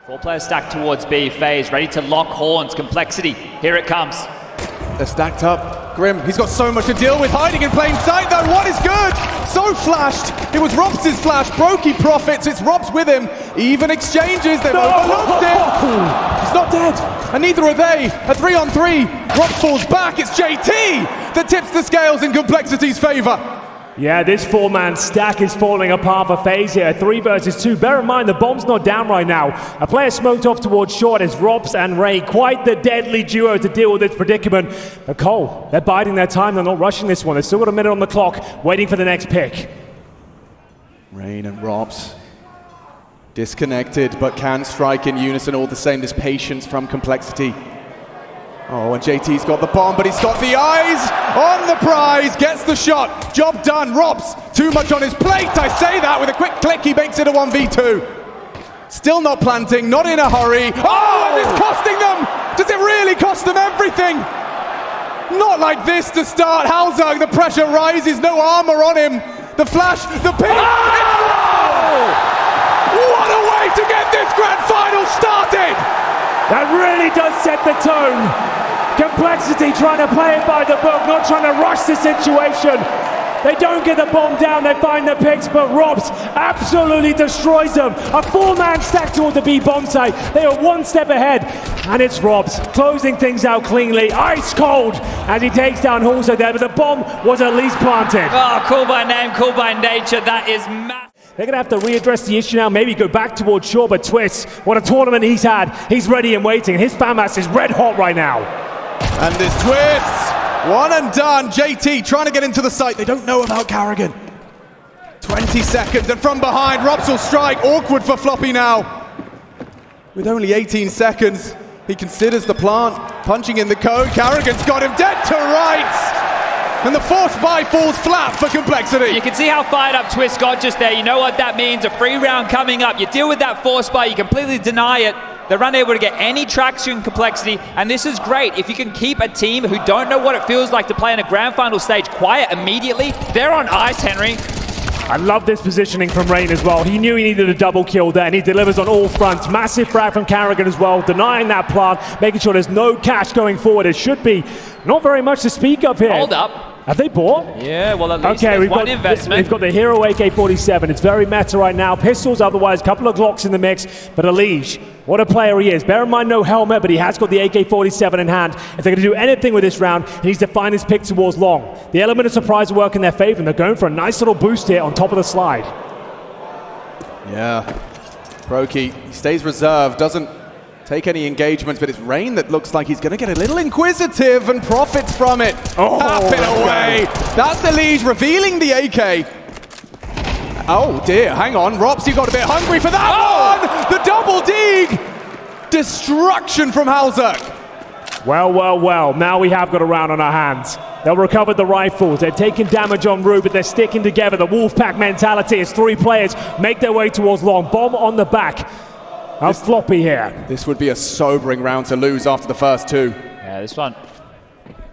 Four players stacked towards B. FaZe ready to lock horns. Complexity. Here it comes. They're stacked up. Grim, he's got so much to deal with. Hiding in plain sight though. What is good? So flashed. It was Robs' flash. Brokey profits. It's Robs with him. Even exchanges. They've overlooked it. He's not dead. And neither are they. A 3-on-3. Robs falls back. It's JT that tips the scales in Complexity's favor. Yeah, this four-man stack is falling apart for FaZe here. 3 versus 2. Bear in mind, the bomb's not down right now. A player smoked off towards short as Robs and Ray. Quite the deadly duo to deal with this predicament. But Cole, they're biding their time. They're not rushing this one. They've still got a minute on the clock, waiting for the next pick. Rain and Robs disconnected, but can strike in unison all the same. This patience from Complexity. Oh, and JT's got the bomb, but he's got the eyes on the prize, gets the shot, job done. Robs, too much on his plate, I say that with a quick click, he makes it a 1v2. Still not planting, not in a hurry. Oh, and it's costing them! Does it really cost them everything? Not like this to start. Halzug, the pressure rises, no armor on him. The flash, the ping. Oh! What a way to get this grand final started! That really does set the tone. Complexity trying to play it by the book, not trying to rush the situation. They don't get the bomb down, they find the picks, but Robs absolutely destroys them. A 4-man stack toward the B bomb site. They are 1 step ahead, and it's Robs closing things out cleanly, ice cold, as he takes down Halzug there, but the bomb was at least planted. Oh, cool by name, cool by nature. That is massive. They're going to have to readdress the issue now, maybe go back towards Shaw, but Twist, what a tournament he's had. He's ready and waiting. His fan mass is red hot right now. And this Twist, 1 and done. JT trying to get into the site. They don't know about Carrigan. 20 seconds, and from behind, Robs will strike. Awkward for Floppy now. With only 18 seconds, he considers the plant. Punching in the code. Carrigan's got him dead to rights. And the force buy falls flat for Complexity. You can see how fired up Twist got just there. You know what that means, a free round coming up. You deal with that force buy, you completely deny it. They're unable to get any traction in Complexity, and this is great. If you can keep a team who don't know what it feels like to play in a grand final stage quiet immediately, they're on ice, Henry. I love this positioning from Rain as well. He knew he needed a double kill there, and he delivers on all fronts. Massive frag from Carrigan as well, denying that plant, making sure there's no cash going forward. It should be not very much to speak of here. Hold up. Have they bought? Yeah, well, at least there's one investment. We've got the Hero AK-47. It's very meta right now. Pistols otherwise, a couple of Glocks in the mix. But Elige, what a player he is. Bear in mind, no helmet, but he has got the AK-47 in hand. If they're going to do anything with this round, he needs to find his pick towards long. The element of surprise will work in their favor, and they're going for a nice little boost here on top of the slide. Yeah. Brokey, he stays reserved, doesn't take any engagements, but it's Rain that looks like he's going to get a little inquisitive and profits from it. Oh, tap it away. That's Elige revealing the AK. Oh dear, hang on. Robs, you got a bit hungry for that one! The double dig! Destruction from Halzug. Well, now we have got a round on our hands. They'll recover the rifles. They've taken damage en route, but they're sticking together. The Wolfpack mentality as 3 players make their way towards long. Bomb on the back. Floppy here. This would be a sobering round to lose after the first 2. Yeah, this one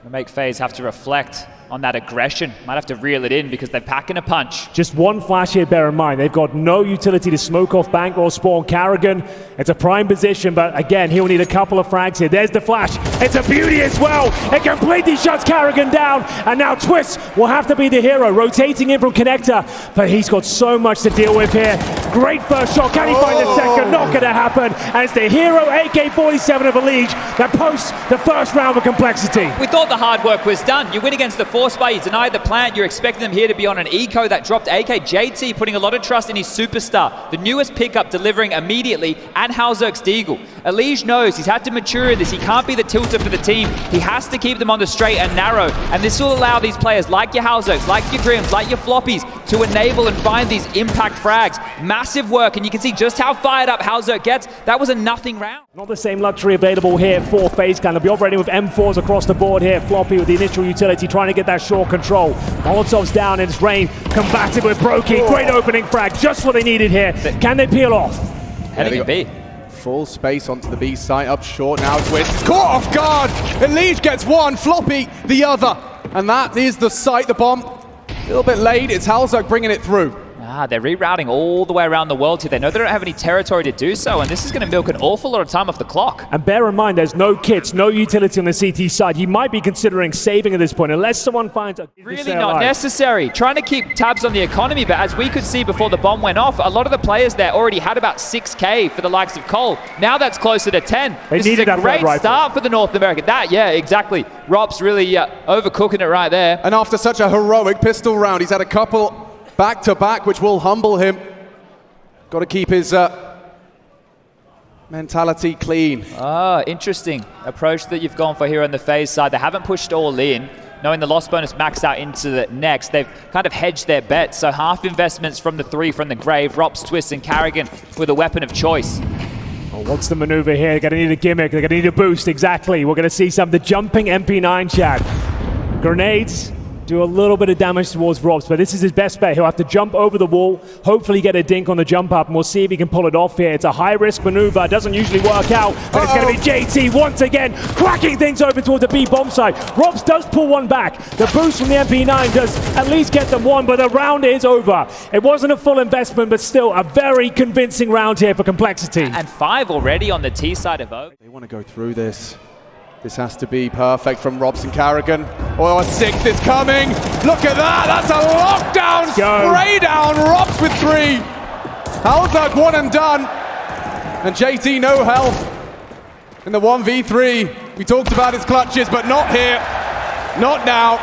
will make FaZe have to reflect on that aggression. Might have to reel it in because they're packing a punch. Just one flash here, bear in mind. They've got no utility to smoke off bank or spawn Carrigan. It's a prime position, but again, he'll need a couple of frags here. There's the flash. It's a beauty as well. It completely shuts Carrigan down, and now Twist will have to be the hero, rotating in from connector, but he's got so much to deal with here. Great first shot. Can he find the second? Not going to happen. And it's the hero AK-47 of Elige that posts the first round of Complexity. We thought the hard work was done. You win against the force buy, you deny the plant, you're expecting them here to be on an eco that dropped AK. JT putting a lot of trust in his superstar, the newest pickup delivering immediately, and Halzug's Deagle. Elige knows he's had to mature in this. He can't be the tilter for the team. He has to keep them on the straight and narrow, and this will allow these players like your Halzugs, like your Grims, like your Floppies to enable and find these impact frags. Massive work, and you can see just how fired up Halzug gets. That was a nothing round. Not the same luxury available here for FaZe. They'll be operating with M4s across the board here. Floppy with the initial utility, trying to get that short control. Molotov's down, and it's Rain combating with Brokey. Great opening frag, just what they needed here. Can they peel off? Heading to B. Full space onto the B site, up short now. Twist caught off guard. Elige gets one, Floppy the other. And that is the site, the bomb. A little bit late, it's Halzug bringing it through. They're rerouting all the way around the world here. They know they don't have any territory to do so, and this is going to milk an awful lot of time off the clock. And bear in mind, there's no kits, no utility on the CT side. You might be considering saving at this point, unless someone finds a... Really not necessary. Trying to keep tabs on the economy, but as we could see before the bomb went off, a lot of the players there already had about 6K for the likes of Cole. Now that's closer to 10. This is a great start for the North American. Yeah, exactly. Rob's really overcooking it right there. And after such a heroic pistol round, he's had a couple back-to-back, which will humble him. Got to keep his mentality clean. Interesting approach that you've gone for here on the FaZe side. They haven't pushed all in. Knowing the loss bonus maxed out into the next, they've kind of hedged their bets. So half investments from the 3 from the grave. Rops, Twist, and Carrigan with a weapon of choice. Oh, what's the maneuver here? They're going to need a gimmick. They're going to need a boost, exactly. We're going to see some of the jumping MP9 chat. Grenades do a little bit of damage towards Robs, but this is his best bet. He'll have to jump over the wall, hopefully get a dink on the jump up, and we'll see if he can pull it off here. It's a high-risk maneuver. Doesn't usually work out, but it's going to be JT once again, cracking things open towards the B bomb site. Robs does pull one back. The boost from the MP9 does at least get them one, but the round is over. It wasn't a full investment, but still a very convincing round here for Complexity. And 5 already on the T side of O. They want to go through this. This has to be perfect from Robson Carrigan. Oh, a 6th is coming. Look at that. That's a lockdown. Spray down. Robs with 3. Halberg 1 and done. And JT no health in the 1v3. We talked about his clutches, but not here. Not now.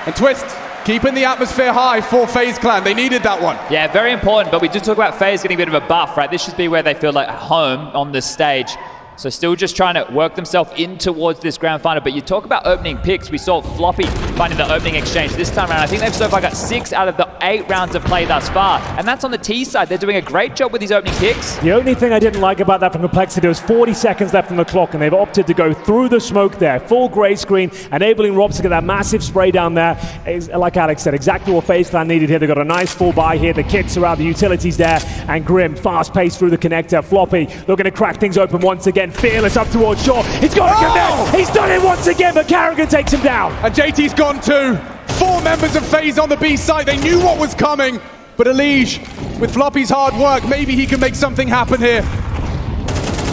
And Twist keeping the atmosphere high for FaZe Clan. They needed that one. Yeah, very important. But we did talk about FaZe getting a bit of a buff, right? This should be where they feel like at home on this stage. So still just trying to work themselves in towards this grand final. But you talk about opening picks. We saw Floppy finding the opening exchange this time around. I think they've so far got 6 out of the 8 rounds of play thus far. And that's on the T side. They're doing a great job with these opening picks. The only thing I didn't like about that from Complexity, there was 40 seconds left on the clock, and they've opted to go through the smoke there. Full gray screen, enabling Robs to get that massive spray down there. It's, like Alex said, exactly what FaZe Clan needed here. They've got a nice full buy here. The kits are out, the utilities there. And Grim, fast pace through the connector. Floppy looking to crack things open once again. Fearless up towards Shaw. He's got to connect. He's done it once again, but Carrigan takes him down. And JT's gone too. 4 members of FaZe on the B side. They knew what was coming. But Elige, with Floppy's hard work, maybe he can make something happen here.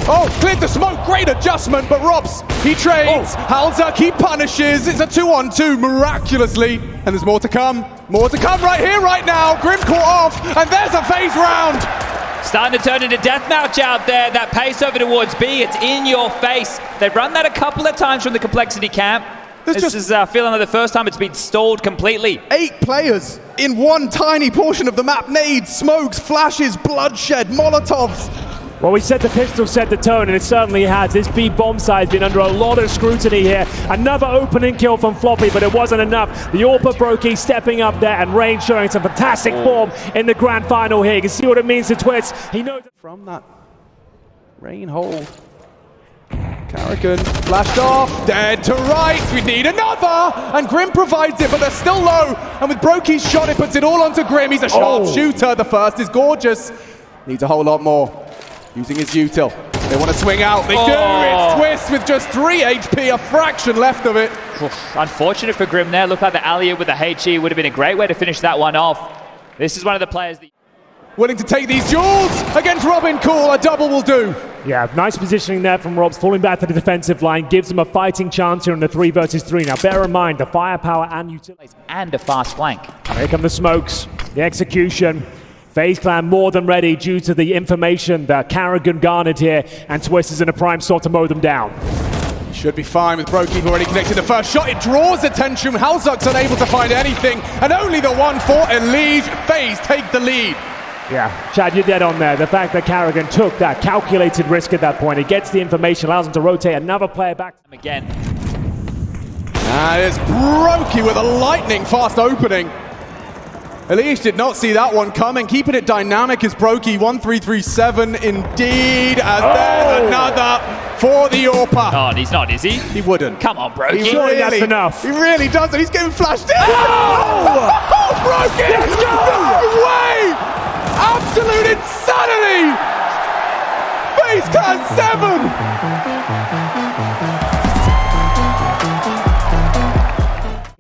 Oh, cleared the smoke. Great adjustment, but Robs, he trades. Halzak, he punishes. It's a 2-on-2 miraculously. And there's more to come. More to come right here, right now. Grim caught off, and there's a FaZe round. Starting to turn into deathmatch out there. That pace over towards B, it's in your face. They've run that a couple of times from the Complexity camp. This is feeling like the first time it's been stalled completely. 8 players in one tiny portion of the map. Nades, smokes, flashes, bloodshed, molotovs. Well, we said the pistol set the tone, and it certainly has. This B bomb side has been under a lot of scrutiny here. Another opening kill from Floppy, but it wasn't enough. The Orpa Brokey stepping up there, and Rain showing some fantastic form in the grand final here. You can see what it means to Twist. He knows from that Rain hold. Carrigan flashed off, dead to right. We need another, and Grim provides it, but they're still low. And with Brokey's shot, it puts it all onto Grim. He's a sharp shooter. The first is gorgeous. Needs a whole lot more. Using his util. They want to swing out. They do. It's Twist with just 3 HP, a fraction left of it. Unfortunate for Grim there. Looked like the alley-oop with the HE would have been a great way to finish that one off. This is one of the players that... Willing to take these duels against Robin Cool. A double will do. Yeah, nice positioning there from Robs, falling back to the defensive line, gives them a fighting chance here in the 3 versus 3. Now, bear in mind, the firepower and utilities. And a fast flank. Here come the smokes, the execution. FaZe Clan more than ready due to the information that Carrigan garnered here, and Twist is in a prime slot to mow them down. Should be fine with Brokey already connected the first shot. It draws attention. Halzak's unable to find anything, and only the 1 for Elige. FaZe take the lead. Yeah, Chad, you're dead on there. The fact that Carrigan took that calculated risk at that point, it gets the information, allows him to rotate another player back. Again. And it's Brokey with a lightning fast opening. Elige did not see that one coming. Keeping it dynamic is Brokey. 1-3-3-7 indeed. As there's another for the Orpa. Oh, he's not, is he? He wouldn't. Come on, Brokey. Surely that's enough. He really doesn't. He's getting flashed in. Oh, Brokey! No way! Absolute insanity! FaZe Clan 7!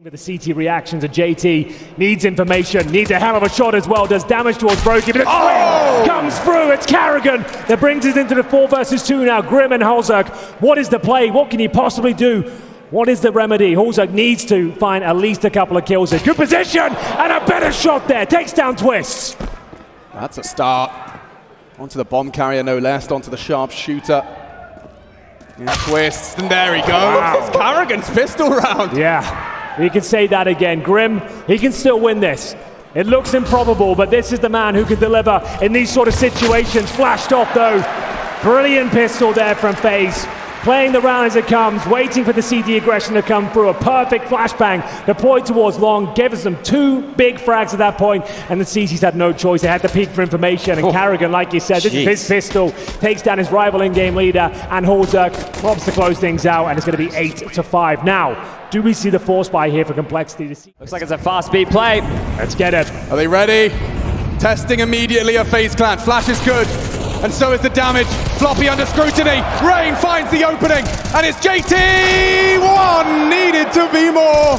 With the CT reaction to JT, needs information, needs a hell of a shot as well, does damage towards Brokey, but a comes through, it's Carrigan that brings us into the 4 versus 2 now. Grim and Halzerk, what is the play? What can he possibly do? What is the remedy? Halzerk needs to find at least a couple of kills. A good position, and a better shot there, takes down Twists. That's a start. Onto the bomb carrier, no less, onto the sharpshooter. Twists, and there he goes. Wow. It's Carrigan's pistol round. Yeah. We can say that again. Grim, he can still win this. It looks improbable, but this is the man who can deliver in these sort of situations. Flashed off though. Brilliant pistol there from FaZe. Playing the round as it comes, waiting for the CT aggression to come through. A perfect flashbang deployed towards long, gave us them 2 big frags at that point, and the CTs had no choice. They had to peek for information, and Carrigan, like you said, this is his pistol, takes down his rival in-game leader, and Halzerk robs to close things out, and it's going to be 8-5. Now, do we see the force buy here for Complexity? Looks like it's a fast speed play. Let's get it. Are they ready? Testing immediately a FaZe clan. Flash is good. And so is the damage. Floppy under scrutiny. Rain finds the opening. And it's JT! 1 needed to be more.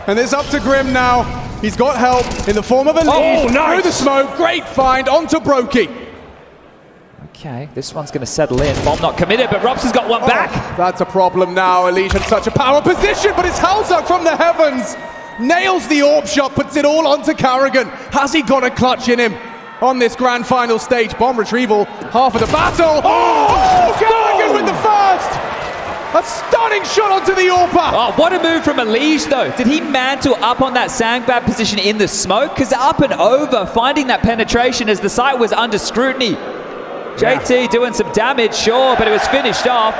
And it's up to Grim now. He's got help in the form of a lead. Nice. Through the smoke. Great find onto Brokey. Okay, this one's going to settle in. Bomb not committed, but Robs has got one back. That's a problem now. Elise in such a power position, but it's Halzerk from the heavens. Nails the orb shot, puts it all onto Carrigan. Has he got a clutch in him on this grand final stage? Bomb retrieval, half of the battle. Carrigan with the first! A stunning shot onto the AWPer. Oh, what a move from Elise, though. Did he mantle up on that sandbag position in the smoke? Because up and over, finding that penetration as the site was under scrutiny. JT doing some damage, sure, but it was finished off.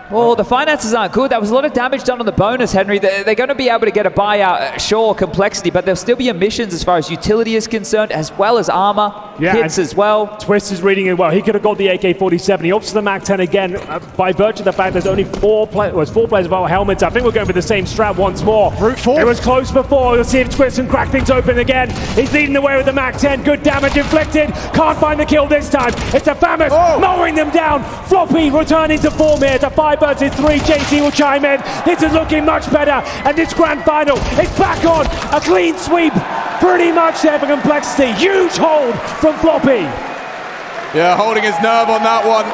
Oh, the finances aren't good. That was a lot of damage done on the bonus, Henry. They're going to be able to get a buyout, sure, Complexity, but there'll still be emissions as far as utility is concerned, as well as armor, hits as well. Twist is reading it well. He could have got the AK-47. He opts to the MAC-10 again by virtue of the fact there's only 4 players without helmets. I think we're going with the same strat once more. Brute force. It was close before. We'll see if Twist can crack things open again. He's leading the way with the MAC-10. Good damage inflicted. Can't find the kill this time. It's a Famous mowing them down. Floppy returning to form here. It's a 5 versus 3. JT will chime in. This is looking much better. And this grand final, it's back on. A clean sweep. Pretty much there for Complexity. Huge hold from Floppy. Yeah, holding his nerve on that one.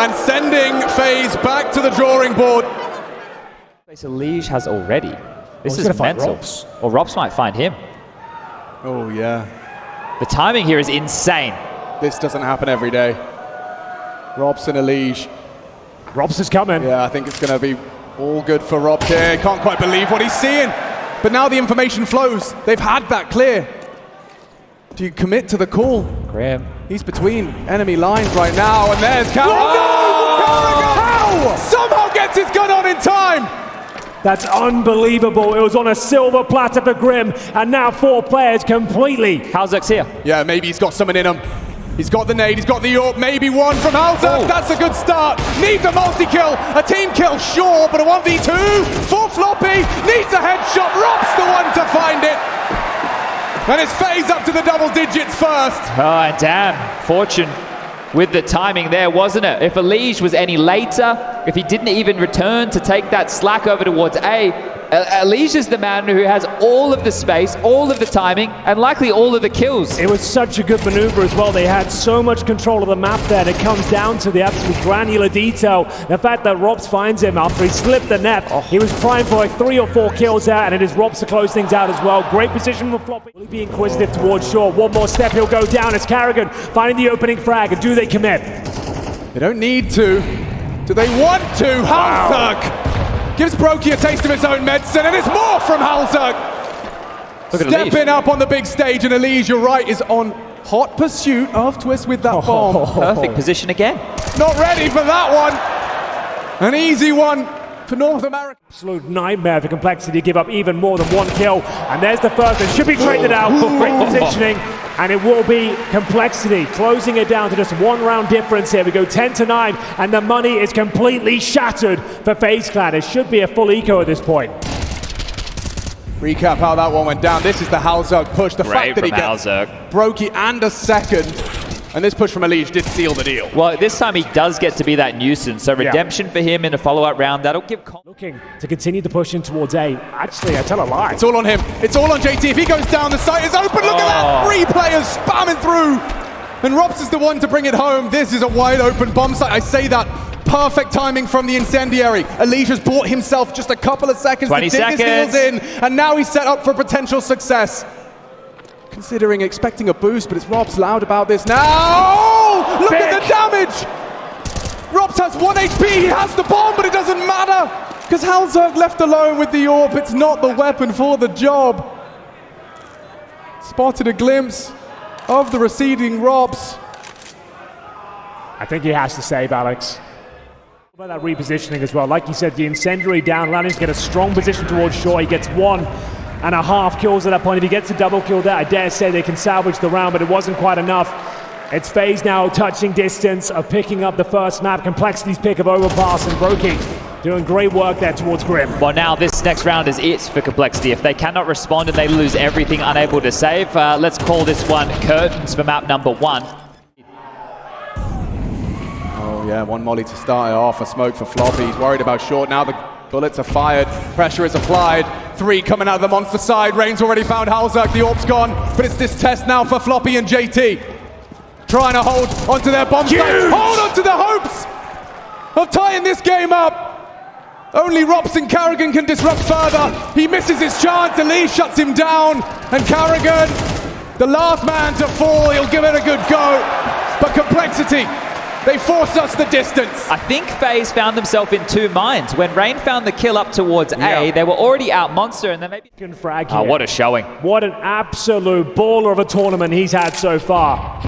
And sending FaZe back to the drawing board. Elise has already. This he's is gonna find mental. Robs. Or Robs might find him. Oh, yeah. The timing here is insane. This doesn't happen every day. Robson Elise. Robs is coming. Yeah, I think it's going to be all good for Rob here. Can't quite believe what he's seeing. But now the information flows. They've had that clear. Do you commit to the call? Grim. He's between enemy lines right now, and there's Carrigan. How? Somehow gets his gun on in time. That's unbelievable. It was on a silver platter for Grim, and now 4 players completely. Halzerk's here. Yeah, maybe he's got something in him. He's got the nade, he's got the AWP, maybe one from Halzerk. That's a good start. Needs a multi-kill, a team kill, sure, but a 1v2 for Floppy. Needs a headshot, Rob's the one to find it. And it's FaZe up to the double digits first. Oh, and damn, Fortune with the timing there, wasn't it? If Elise was any later, if he didn't even return to take that slack over towards A, Elise is the man who has all of the space, all of the timing, and likely all of the kills. It was such a good maneuver as well. They had so much control of the map there, and it comes down to the absolute granular detail. The fact that Robs finds him after he slipped the net. He was primed for like 3 or 4 kills out, and it is Robs to close things out as well. Great position for Floppy. Will he be inquisitive towards shore? One more step, he'll go down. It's Carrigan finding the opening frag, and do they commit? They don't need to. Do they want to? Halzerk gives Brokey a taste of his own medicine, and it's more from Halzerk. Stepping up on the big stage, and Elise, you're right, is on hot pursuit of Twist with that bomb. Perfect position again. Not ready for that one. An easy one for North America. Absolute nightmare for Complexity to give up even more than 1 kill. And there's the first. It should be traded out. Great positioning. And it will be Complexity closing it down to just 1 round difference here. We go 10-9, and the money is completely shattered for FaZe Clan. It should be a full eco at this point. Recap how that one went down. This is the Halzerk push. The fact that he gets Halzerk. Brokey and a second. And this push from Elige did seal the deal. Well, this time he does get to be that nuisance. So redemption for him in a follow-up round. That'll give... Looking to continue to push in towards A. Actually, I tell a lie. It's all on him. It's all on JT. If he goes down, the site is open. Look at that. 3 players spamming through. And Robs is the one to bring it home. This is a wide open bomb site. I say that. Perfect timing from the incendiary. Elige has bought himself just a couple of seconds to dig his heels in. And now he's set up for potential success. Considering expecting a boost, but it's Robs loud about this now. Look at the damage. Robs has 1 HP. He has the bomb, but it doesn't matter. Because halzerg left alone with the AWP. It's not the weapon for the job. Spotted a glimpse of the receding Robs. I think he has to save, Alex. What about that repositioning as well? Like you said, the incendiary down, Lanning's get a strong position towards shore. He gets 1.5 kills at that point. If he gets a double kill there, I dare say they can salvage the round, but it wasn't quite enough. It's FaZe now touching distance of picking up the first map. Complexity's pick of Overpass and Brokey doing great work there towards Grim. Well, now this next round is it for Complexity. If they cannot respond and they lose everything, unable to save, let's call this one curtains for map number 1. Oh yeah, 1 molly to start it off. A smoke for Floppy. He's worried about short. Now the bullets are fired. Pressure is applied. 3 coming out of the monster side. Rain's already found halzerg. The AWP's gone. But it's this test now for Floppy and JT. Trying to hold onto their bomb site. Hold onto the hopes of tying this game up. Only Robs and Carrigan can disrupt further. He misses his chance. Elige shuts him down. And Carrigan, the last man to fall, he'll give it a good go. But Complexity, they force us the distance. I think FaZe found themselves in 2 minds. When Rain found the kill up towards A, they were already out monster, and then maybe... Frag here. Oh, what a showing. What an absolute baller of a tournament he's had so far.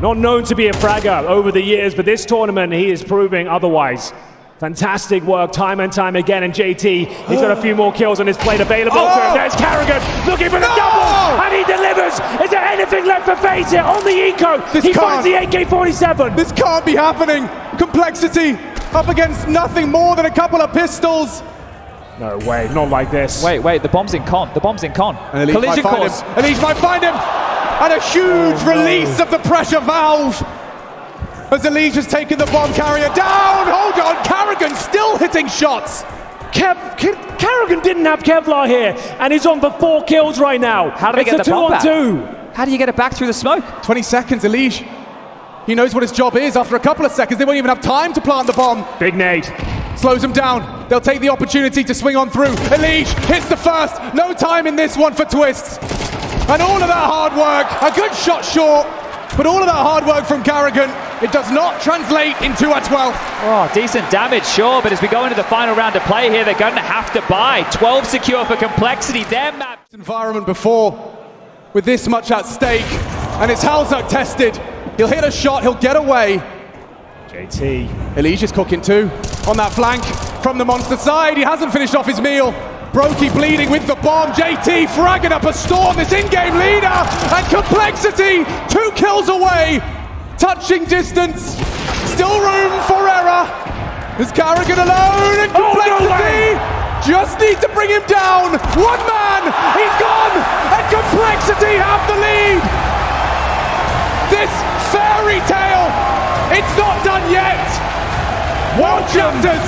Not known to be a fragger over the years, but this tournament he is proving otherwise. Fantastic work time and time again, and JT, he's got a few more kills on his plate available to him. There's Carrigan looking for the double, and he delivers. Is there anything left for FaZe here on the eco? He finds the AK-47. This can't be happening. Complexity up against nothing more than a couple of pistols. No way, not like this. Wait, the bomb's in con. The bomb's in con. And Collision course. Elige might find him. And a huge release of the pressure valve. As Elige has taken the bomb carrier down. Hold on, Carrigan still hitting shots. Carrigan didn't have Kevlar here, and he's on for 4 kills right now. How do they get the bomb back? 2-on-2. How do you get it back through the smoke? 20 seconds, Elige. He knows what his job is. After a couple of seconds, they won't even have time to plant the bomb. Big nade. Slows them down. They'll take the opportunity to swing on through. Elige hits the first. No time in this one for twists. And all of that hard work, a good shot short, but all of that hard work from Carrigan, it does not translate into a 12th. Oh, decent damage, sure, but as we go into the final round of play here, they're going to have to buy. 12 secure for Complexity. Their map. Environment before, with this much at stake, and it's halzerg tested. He'll hit a shot, he'll get away. JT. Elige is cooking too, on that flank from the monster side. He hasn't finished off his meal. Brokey bleeding with the bomb. JT fragging up a storm, this in-game leader. And Complexity, 2 kills away. Touching distance, still room for error. Is Carrigan alone? And Complexity just need to bring him down. 1 man, he's gone. And Complexity have the lead. This fairy tale, it's not done yet. World chapters.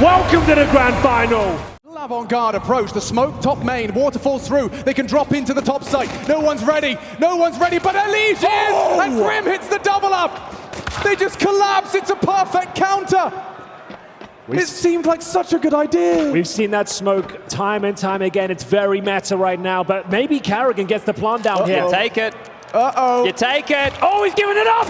Welcome to the grand final. Avant-garde approach, the smoke top main, water falls through, they can drop into the top site, no one's ready, but Elige is, and Grim hits the double up. They just collapse, it's a perfect counter. It seemed like such a good idea. We've seen that smoke time and time again, it's very meta right now, but maybe Carrigan gets the plant down here. Take it. You take it. Oh, he's giving it up.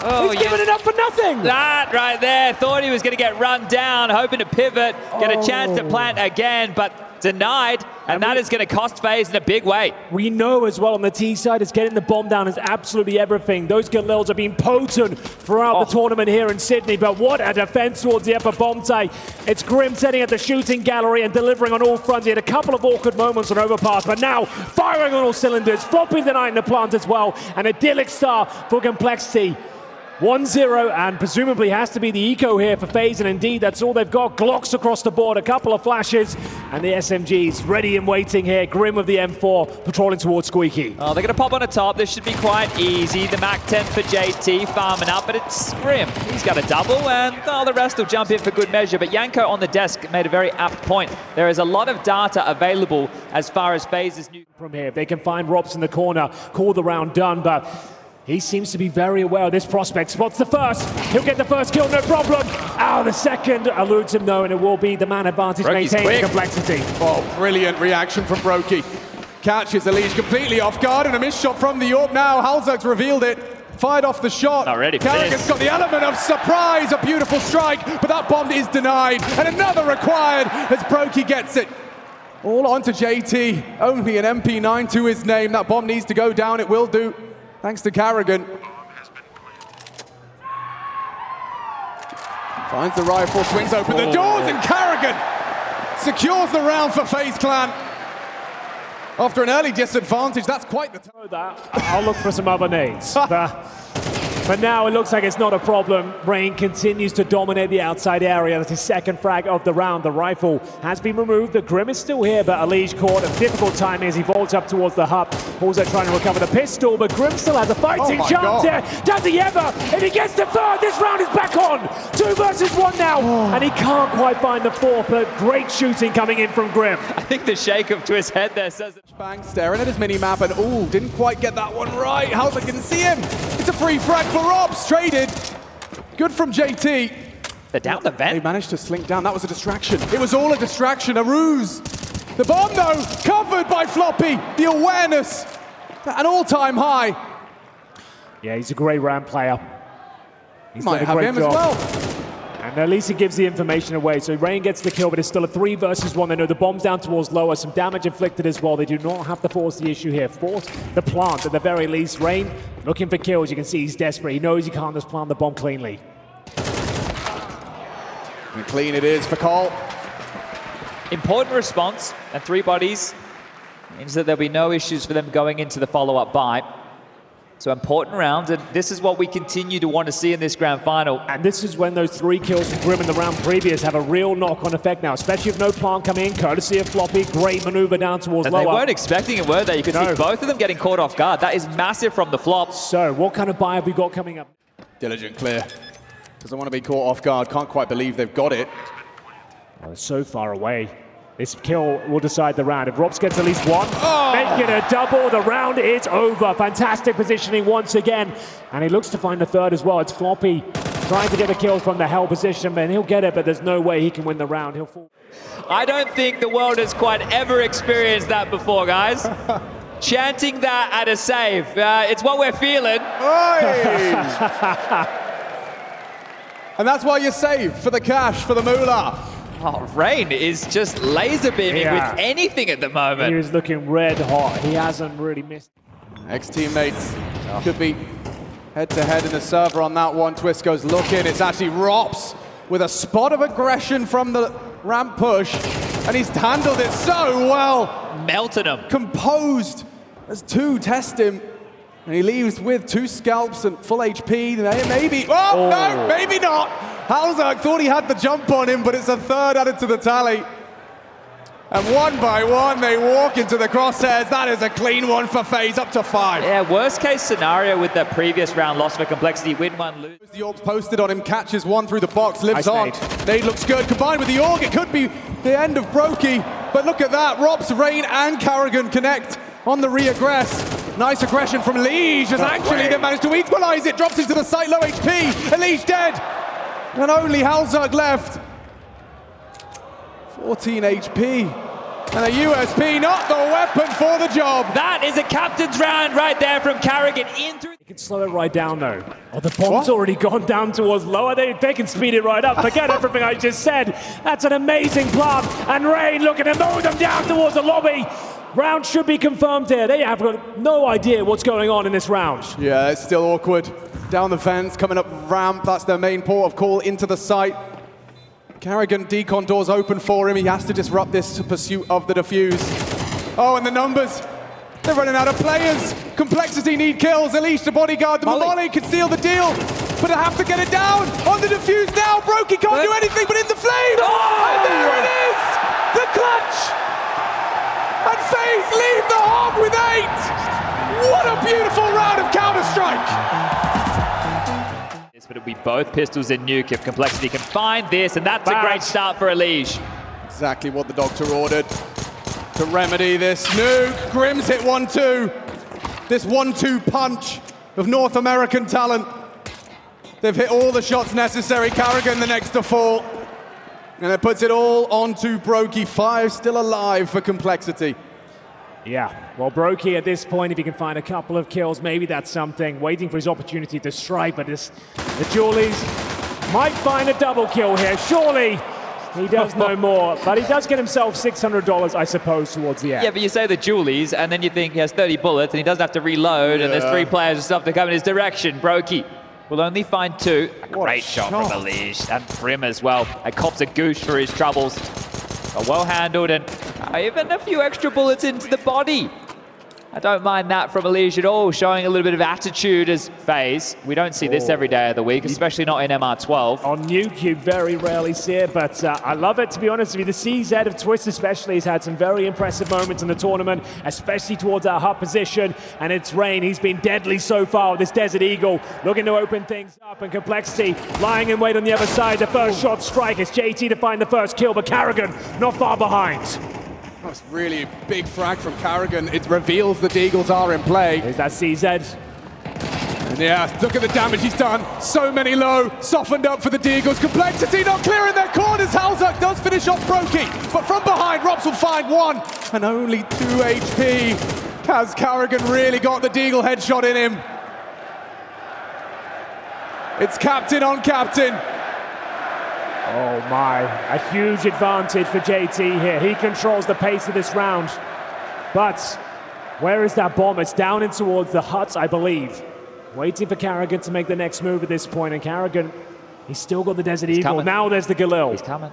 Oh, he's giving it up for nothing. That right there. Thought he was going to get run down, hoping to pivot, get a chance to plant again, but denied, and that is going to cost FaZe in a big way. We know as well on the T side, is getting the bomb down is absolutely everything. Those Galils have been potent throughout the tournament here in Sydney, but what a defense towards the upper bomb site. It's Grim setting at the shooting gallery and delivering on all fronts. He had a couple of awkward moments on Overpass, but now firing on all cylinders, flopping denying the plant as well, and idyllic start for Complexity. 1-0, and presumably has to be the eco here for FaZe, and indeed that's all they've got. Glocks across the board, a couple of flashes, and the SMGs ready and waiting here. Grim with the M4 patrolling towards Squeaky. Oh, they're going to pop on the top. This should be quite easy. The Mac 10 for JT farming up, but it's Grim. He's got a double, and the rest will jump in for good measure. But Yanko on the desk made a very apt point. There is a lot of data available as far as FaZe's new... From here, if they can find Robs in the corner, call the round done, but he seems to be very aware of this prospect. Spots the first, he'll get the first kill, no problem. The second eludes him though, and it will be the man advantage maintaining complexity. Oh, brilliant reaction from Brokey. Catches Elise completely off guard, and a missed shot from the AWP now. Halzerg's revealed it. Fired off the shot. Not ready for Carrigan's this. got the element of surprise, a beautiful strike, but that bomb is denied. And another required as Brokey gets it. All onto JT, only an MP9 to his name. That bomb needs to go down, it will do, thanks to Carrigan. Finds the rifle, swings open the doors, and Carrigan secures the round for FaZe Clan. After an early disadvantage, that's quite the time. I'll look for some other nades. But now it looks like it's not a problem. Rain continues to dominate the outside area. That's his second frag of the round. The rifle has been removed. The Grim is still here, but Alige caught a difficult timing as he vaults up towards the hub. Also trying to recover the pistol, but Grim still has a fighting chance here. Does he ever? If he gets the third, this round is back on. 2 versus 1 now, and he can't quite find the fourth, but great shooting coming in from Grim. I think the shake up to his head there says that. Bang, staring at his mini-map, and didn't quite get that one right. Hauser can see him. It's a free frag for Robs, traded. Good from JT. They're down the vent. They managed to slink down. That was a distraction. It was all a distraction, a ruse. The bomb, though, covered by Floppy. The awareness, an all-time high. Yeah, he's a great round player. He's Might done a have great him job. as well. And at least it gives the information away. So Rain gets the kill, but it's still a 3 versus 1. They know the bomb's down towards lower. Some damage inflicted as well. They do not have to force the issue here. Force the plant at the very least. Rain looking for kills. You can see he's desperate. He knows he can't just plant the bomb cleanly. And clean it is for Cole. Important response, and 3 bodies means that there'll be no issues for them going into the follow-up buy. So important round, and this is what we continue to want to see in this grand final. And this is when those 3 kills from Grim in the round previous have a real knock-on effect now, especially if no plant coming in, courtesy of Floppy. Great maneuver down towards lower. They weren't expecting it, were they? You could see both of them getting caught off guard. That is massive from the flop. So what kind of buy have we got coming up? Diligent clear. Doesn't want to be caught off guard. Can't quite believe they've got it. Oh, it's so far away. This kill will decide the round. If Robs gets at least 1, make it a double. The round is over. Fantastic positioning once again. And he looks to find the third as well. It's Floppy trying to get a kill from the hell position, and he'll get it, but there's no way he can win the round. He'll fall. I don't think the world has quite ever experienced that before, guys. Chanting that at a save. It's what we're feeling. And that's why you're saved, for the cash, for the moolah. Oh, Rain is just laser beaming with anything at the moment. He was looking red hot. He hasn't really missed. Ex-teammates could be head-to-head in the server on that one. Twist goes looking. It's actually Rops with a spot of aggression from the ramp push, and he's handled it so well. Melted him. Composed as 2 test him, and he leaves with 2 scalps and full HP. Maybe, no, maybe not. Halzerg thought he had the jump on him, but it's a 3rd added to the tally. And 1 by 1, they walk into the crosshairs. That is a clean one for FaZe, up to 5. Yeah, worst case scenario with that previous round loss for complexity, win 1, lose. The Orb posted on him, catches 1 through the box, lives on. Nade looks good, combined with the Org, it could be the end of Brokey. But look at that, Rops, Rain and Carrigan connect on the re-aggress. Nice aggression from Elige, as actually they managed to equalize it, drops into the site, low HP, Elige dead. And only Halzerg left. 14 HP. And a USP, not the weapon for the job. That is a captain's round right there from Carrigan in through. You can slow it right down though. Oh, the bomb's already gone down towards lower. They can speed it right up. Forget everything I just said. That's an amazing plant. And Rain looking to mow them down towards the lobby. Round should be confirmed here. They have got no idea what's going on in this round. Yeah, it's still awkward. Down the fence, coming up ramp. That's their main port of call into the site. Carrigan, decon doors open for him. He has to disrupt this pursuit of the defuse. Oh, and the numbers. They're running out of players. Complexity need kills. Elige to bodyguard. The Molly can seal the deal. but I have to get it down on the defuse now. Brokey can't do anything but in the flames. And there it is, the clutch. And FaZe leave the half with 8. What a beautiful round of Counter-Strike. But it'll be both pistols in nuke if Complexity can find this, and that's a great start for Elige. Exactly what the doctor ordered to remedy this nuke. Grim's hit 1-2. This 1-2 punch of North American talent. They've hit all the shots necessary. Carrigan the next to fall. And it puts it all onto Brokey. 5 still alive for Complexity. Yeah, well, Brokey at this point, if he can find a couple of kills, maybe that's something. Waiting for his opportunity to strike, but the Julies might find a double kill here. Surely he does no more, but he does get himself $600, I suppose, towards the end. Yeah, but you say the Julies, and then you think he has 30 bullets, and he doesn't have to reload, and there's 3 players and stuff to come in his direction. Brokey will only find 2. A great shot from Elige, and Prim as well. And cops a goosh for his troubles. But well handled, and even a few extra bullets into the body. I don't mind that from Elige at all, showing a little bit of attitude as FaZe. We don't see this every day of the week, especially not in MR12. On Nuke, you very rarely see it, but I love it, to be honest with you. The CZ of Twist especially has had some very impressive moments in the tournament, especially towards our hub position, and it's Rain. He's been deadly so far with this Desert Eagle, looking to open things up, and Complexity lying in wait on the other side. The first shot strike is JT to find the first kill, but Carrigan not far behind. That's really a big frag from Carrigan. It reveals the Deagles are in play. There's that CZ. And yeah, look at the damage he's done. So many low, softened up for the Deagles. Complexity not clearing their corners. Halzuk does finish off Brokey, but from behind, Robs will find 1 and only 2 HP. Has Carrigan really got the Deagle headshot in him? It's captain on captain. Oh my, a huge advantage for JT here. He controls the pace of this round. But where is that bomb? It's down in towards the huts, I believe. Waiting for Carrigan to make the next move at this point. And Carrigan, he's still got the Desert Eagle. Coming. Now there's the Galil. He's coming.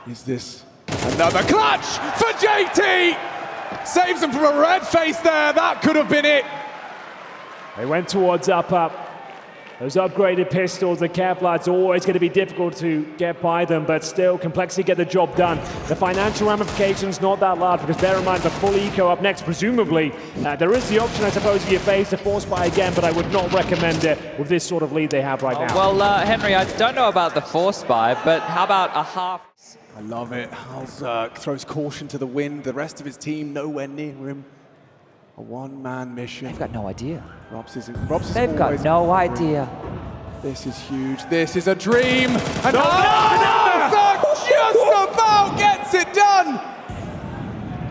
Is this another clutch for JT? Saves him from a red face there. That could have been it. They went towards up. Those upgraded pistols, the Kevlar's always going to be difficult to get by them, but still, Complexity get the job done. The financial ramifications not that large, because bear in mind, the full eco up next, presumably. There is the option, I suppose, if you FaZe to force buy again, but I would not recommend it with this sort of lead they have right now. Well, Henry, I don't know about the force buy, but how about a half? I love it. Halzuk throws caution to the wind. The rest of his team nowhere near him. A one-man mission. They've got no idea. They've got no idea. This is huge. This is a dream. And No! just about gets it done.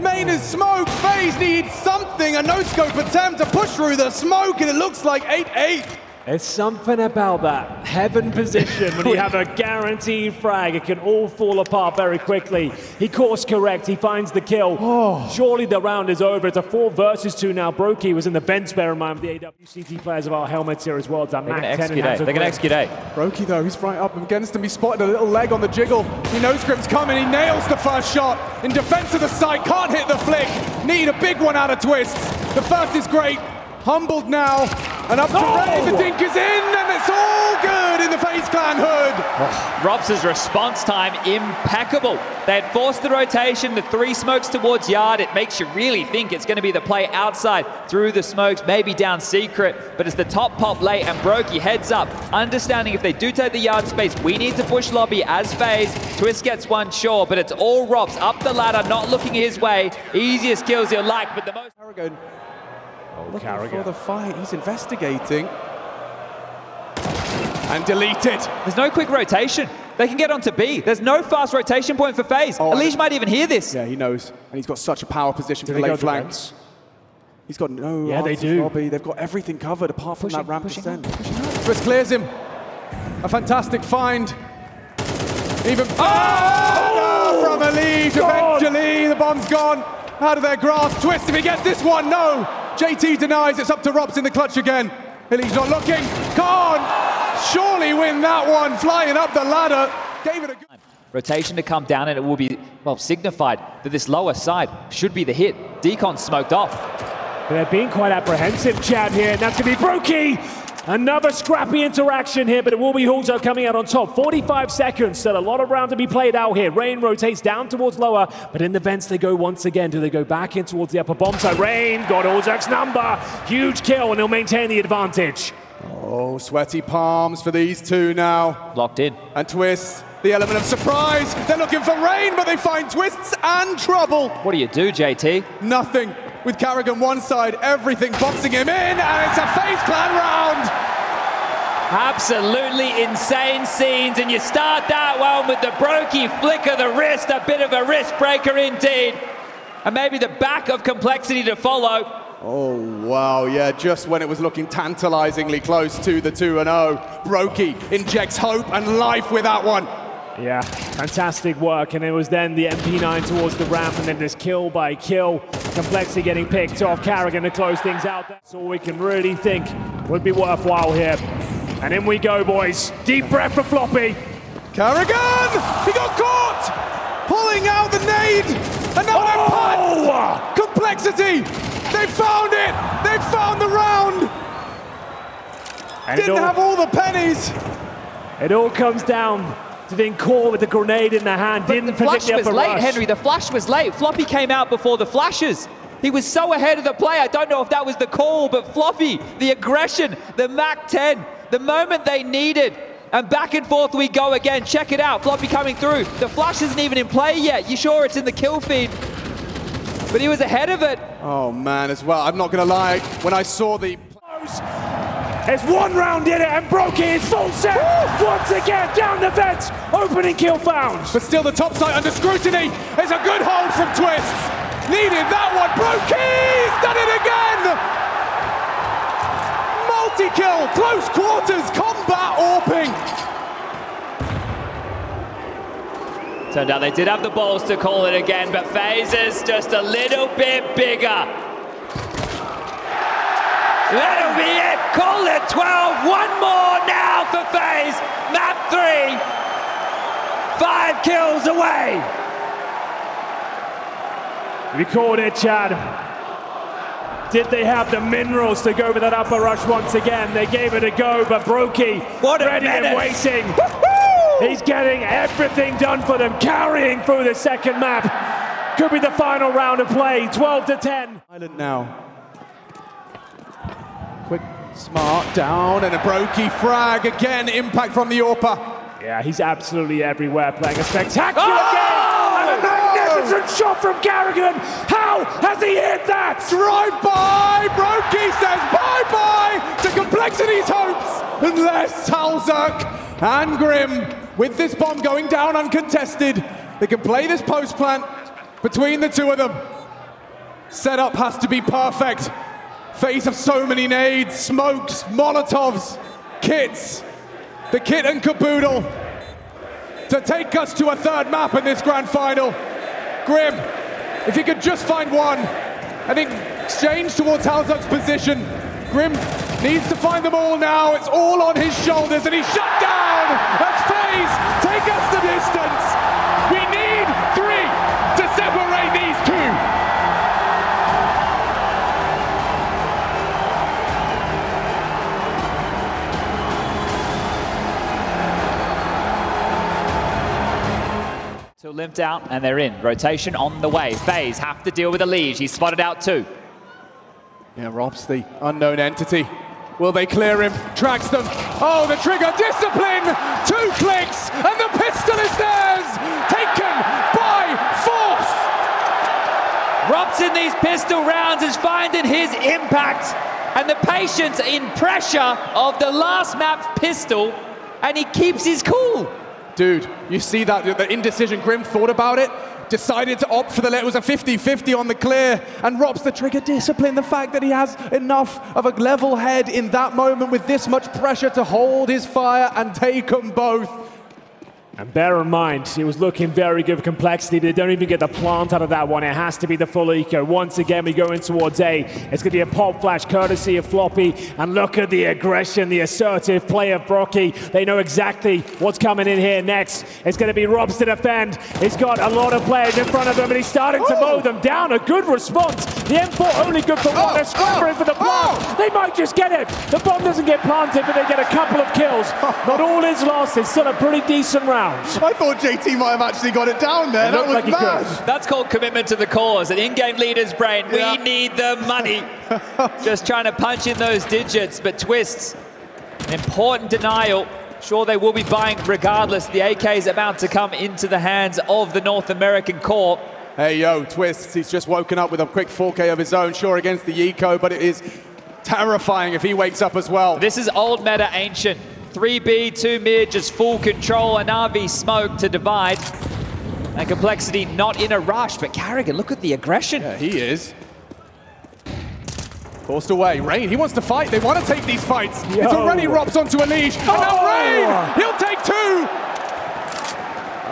Main is smoke. FaZe needs something. A no-scope attempt to push through the smoke, and it looks like 8-8. It's something about that heaven position when you have a guaranteed frag. It can all fall apart very quickly. He course correct. He finds the kill. Surely the round is over. It's a 4 versus 2 now. Brokey was in the vents, bear in mind, with the AWCT players of our helmets here as well. They're going to execute A. They're going to execute A. Brokey, though, he's right up against him. He spotted a little leg on the jiggle. He knows Grim's coming. He nails the first shot. In defense of the site, can't hit the flick. Need a big one out of Twists. The first is great. Humbled now, and up to Ray, the dink is in, and it's all good in the FaZe Clan hood. Robs' response time, impeccable. They had forced the rotation, the 3 smokes towards yard. It makes you really think it's going to be the play outside, through the smokes, maybe down secret, but it's the top pop late, and Brokey heads up, understanding if they do take the yard space, we need to push lobby as FaZe. Twist gets 1, sure, but it's all Robs up the ladder, not looking his way. Easiest kills he'll like, but the most... Carrigan. Looking for the fight, he's investigating. And deleted. There's no quick rotation. They can get onto B. There's no fast rotation point for FaZe. Elige might even hear this. Yeah, he knows. And he's got such a power position for the late flanks. He's got no they do. Lobby. They've got everything covered apart from that ramp descent. Twist clears him. A fantastic find. Even from Elige. Eventually, the bomb's gone out of their grasp. Twist, if he gets this one, no. JT denies. It's up to Robs in the clutch again. Elige not looking. Can't surely win that one. Flying up the ladder. Gave it a good... Rotation to come down, and it will be, well, signified that this lower side should be the hit. Decon smoked off. They're being quite apprehensive, Chad, here, and that's going to be Brokey. Another scrappy interaction here, but it will be Hulzo coming out on top. 45 seconds, still a lot of round to be played out here. Rain rotates down towards lower, but in the vents they go once again. Do they go back in towards the upper bomb side? Rain got Hulzo's number. Huge kill, and he'll maintain the advantage. Oh, sweaty palms for these two now. Locked in. And Twist, the element of surprise. They're looking for Rain, but they find Twists and trouble. What do you do, JT? Nothing. With Carrigan one side, everything boxing him in, and it's a FaZe Clan round. Absolutely insane scenes, and you start that one with the Brokey flick of the wrist, a bit of a wrist breaker indeed. And maybe the back of complexity to follow. Oh, wow, yeah, just when it was looking tantalizingly close to the 2-0, Brokey injects hope and life with that one. Yeah, fantastic work, and it was then the MP9 towards the ramp, and then this kill by kill. Complexity getting picked off, Carrigan to close things out. That's all we can really think would be worthwhile here. And in we go, boys. Deep breath for Floppy. Carrigan! He got caught! Pulling out the nade! And now they're Complexity! They found it! They found the round! And Didn't have all the pennies! It all comes down to being caught with the grenade in the hand. But Didn't the predict flash the was upper late, rush. Henry. The flash was late. Floppy came out before the flashes. He was so ahead of the play. I don't know if that was the call, but Floppy, the aggression, the MAC-10, the moment they needed. And back and forth we go again. Check it out. Floppy coming through. The flash isn't even in play yet. You sure it's in the kill feed? But he was ahead of it. Oh man, as well. I'm not gonna lie. When I saw the There's one round in it, and Brokey is full set. Once again, down the vents. Opening kill found. but still the top side under scrutiny. There's a good hold from Twists. Needed that one. Brokey's done it again. Multi-kill, close quarters, combat AWPing. Turned out they did have the balls to call it again, but FaZe is just a little bit bigger. That'll be it. Call it 12. One more now for FaZe. Map 3. 5 kills away. Record it, Chad. Did they have the minerals to go with that upper rush once again? They gave it a go, but Brokey ready and waiting. He's getting everything done for them, carrying through the second map. Could be the final round of play, 12-10. Island now. Quick, smart, down, and a Brokey frag. Again, impact from the AWPer. Yeah, he's absolutely everywhere, playing a spectacular game. And a magnificent shot from Carrigan. How has he hit that? Drive-by! Brokey says bye-bye to Complexity's hopes. Unless Talzuk and Grim, with this bomb going down uncontested, they can play this post plant between the two of them. Setup has to be perfect. FaZe have so many nades, smokes, molotovs, kits. The kit and caboodle to take us to a third map in this grand final. Grim, if he could just find one and exchange towards Talzuk's position. Grim needs to find them all now. It's all on his shoulders, and he's shut down as FaZe take us the distance. We need 3 to separate these two. So limped out, and they're in. Rotation on the way. FaZe have to deal with a lead. He's spotted out 2. Yeah, Rob's the unknown entity. Will they clear him? Tracks them. Oh, the trigger discipline! 2 clicks, and the pistol is theirs! Taken by force! Robs in these pistol rounds is finding his impact and the patience in pressure of the last map's pistol, and he keeps his cool. Dude, you see that, the indecision. Grim thought about it, decided to opt for it was a 50-50 on the clear, and Rob's the trigger discipline, the fact that he has enough of a level head in that moment with this much pressure to hold his fire and take them both. And bear in mind, it was looking very good for Complexity, but they don't even get the plant out of that one. It has to be the full eco. Once again, we go in towards A. It's going to be a pop flash courtesy of Floppy. And look at the aggression, the assertive play of Brocky. They know exactly what's coming in here next. It's going to be Robs to defend. He's got a lot of players in front of him, and he's starting to mow them down. A good response. The M4 only good for one. They're scrambling for the plant. They might just get it. The bomb doesn't get planted, but they get a couple of kills. Not all is lost. It's still a pretty decent round. I thought JT might have actually got it down there. That was like mad. That's called commitment to the cause. An in-game leader's brain. Yeah. We need the money. Just trying to punch in those digits, but Twists, an important denial. Sure, they will be buying regardless. The AK is about to come into the hands of the North American core. Hey, yo, Twists, he's just woken up with a quick 4K of his own, sure, against the eco, but it is terrifying if he wakes up as well. This is old meta ancient. 3B, 2 mid, just full control, and RV smoke to divide. And Complexity not in a rush, but Carrigan, look at the aggression. Yeah, he is. Forced away. Rain, he wants to fight. They want to take these fights. Yo. It's already Robs onto a leash. And now Rain! He'll take 2!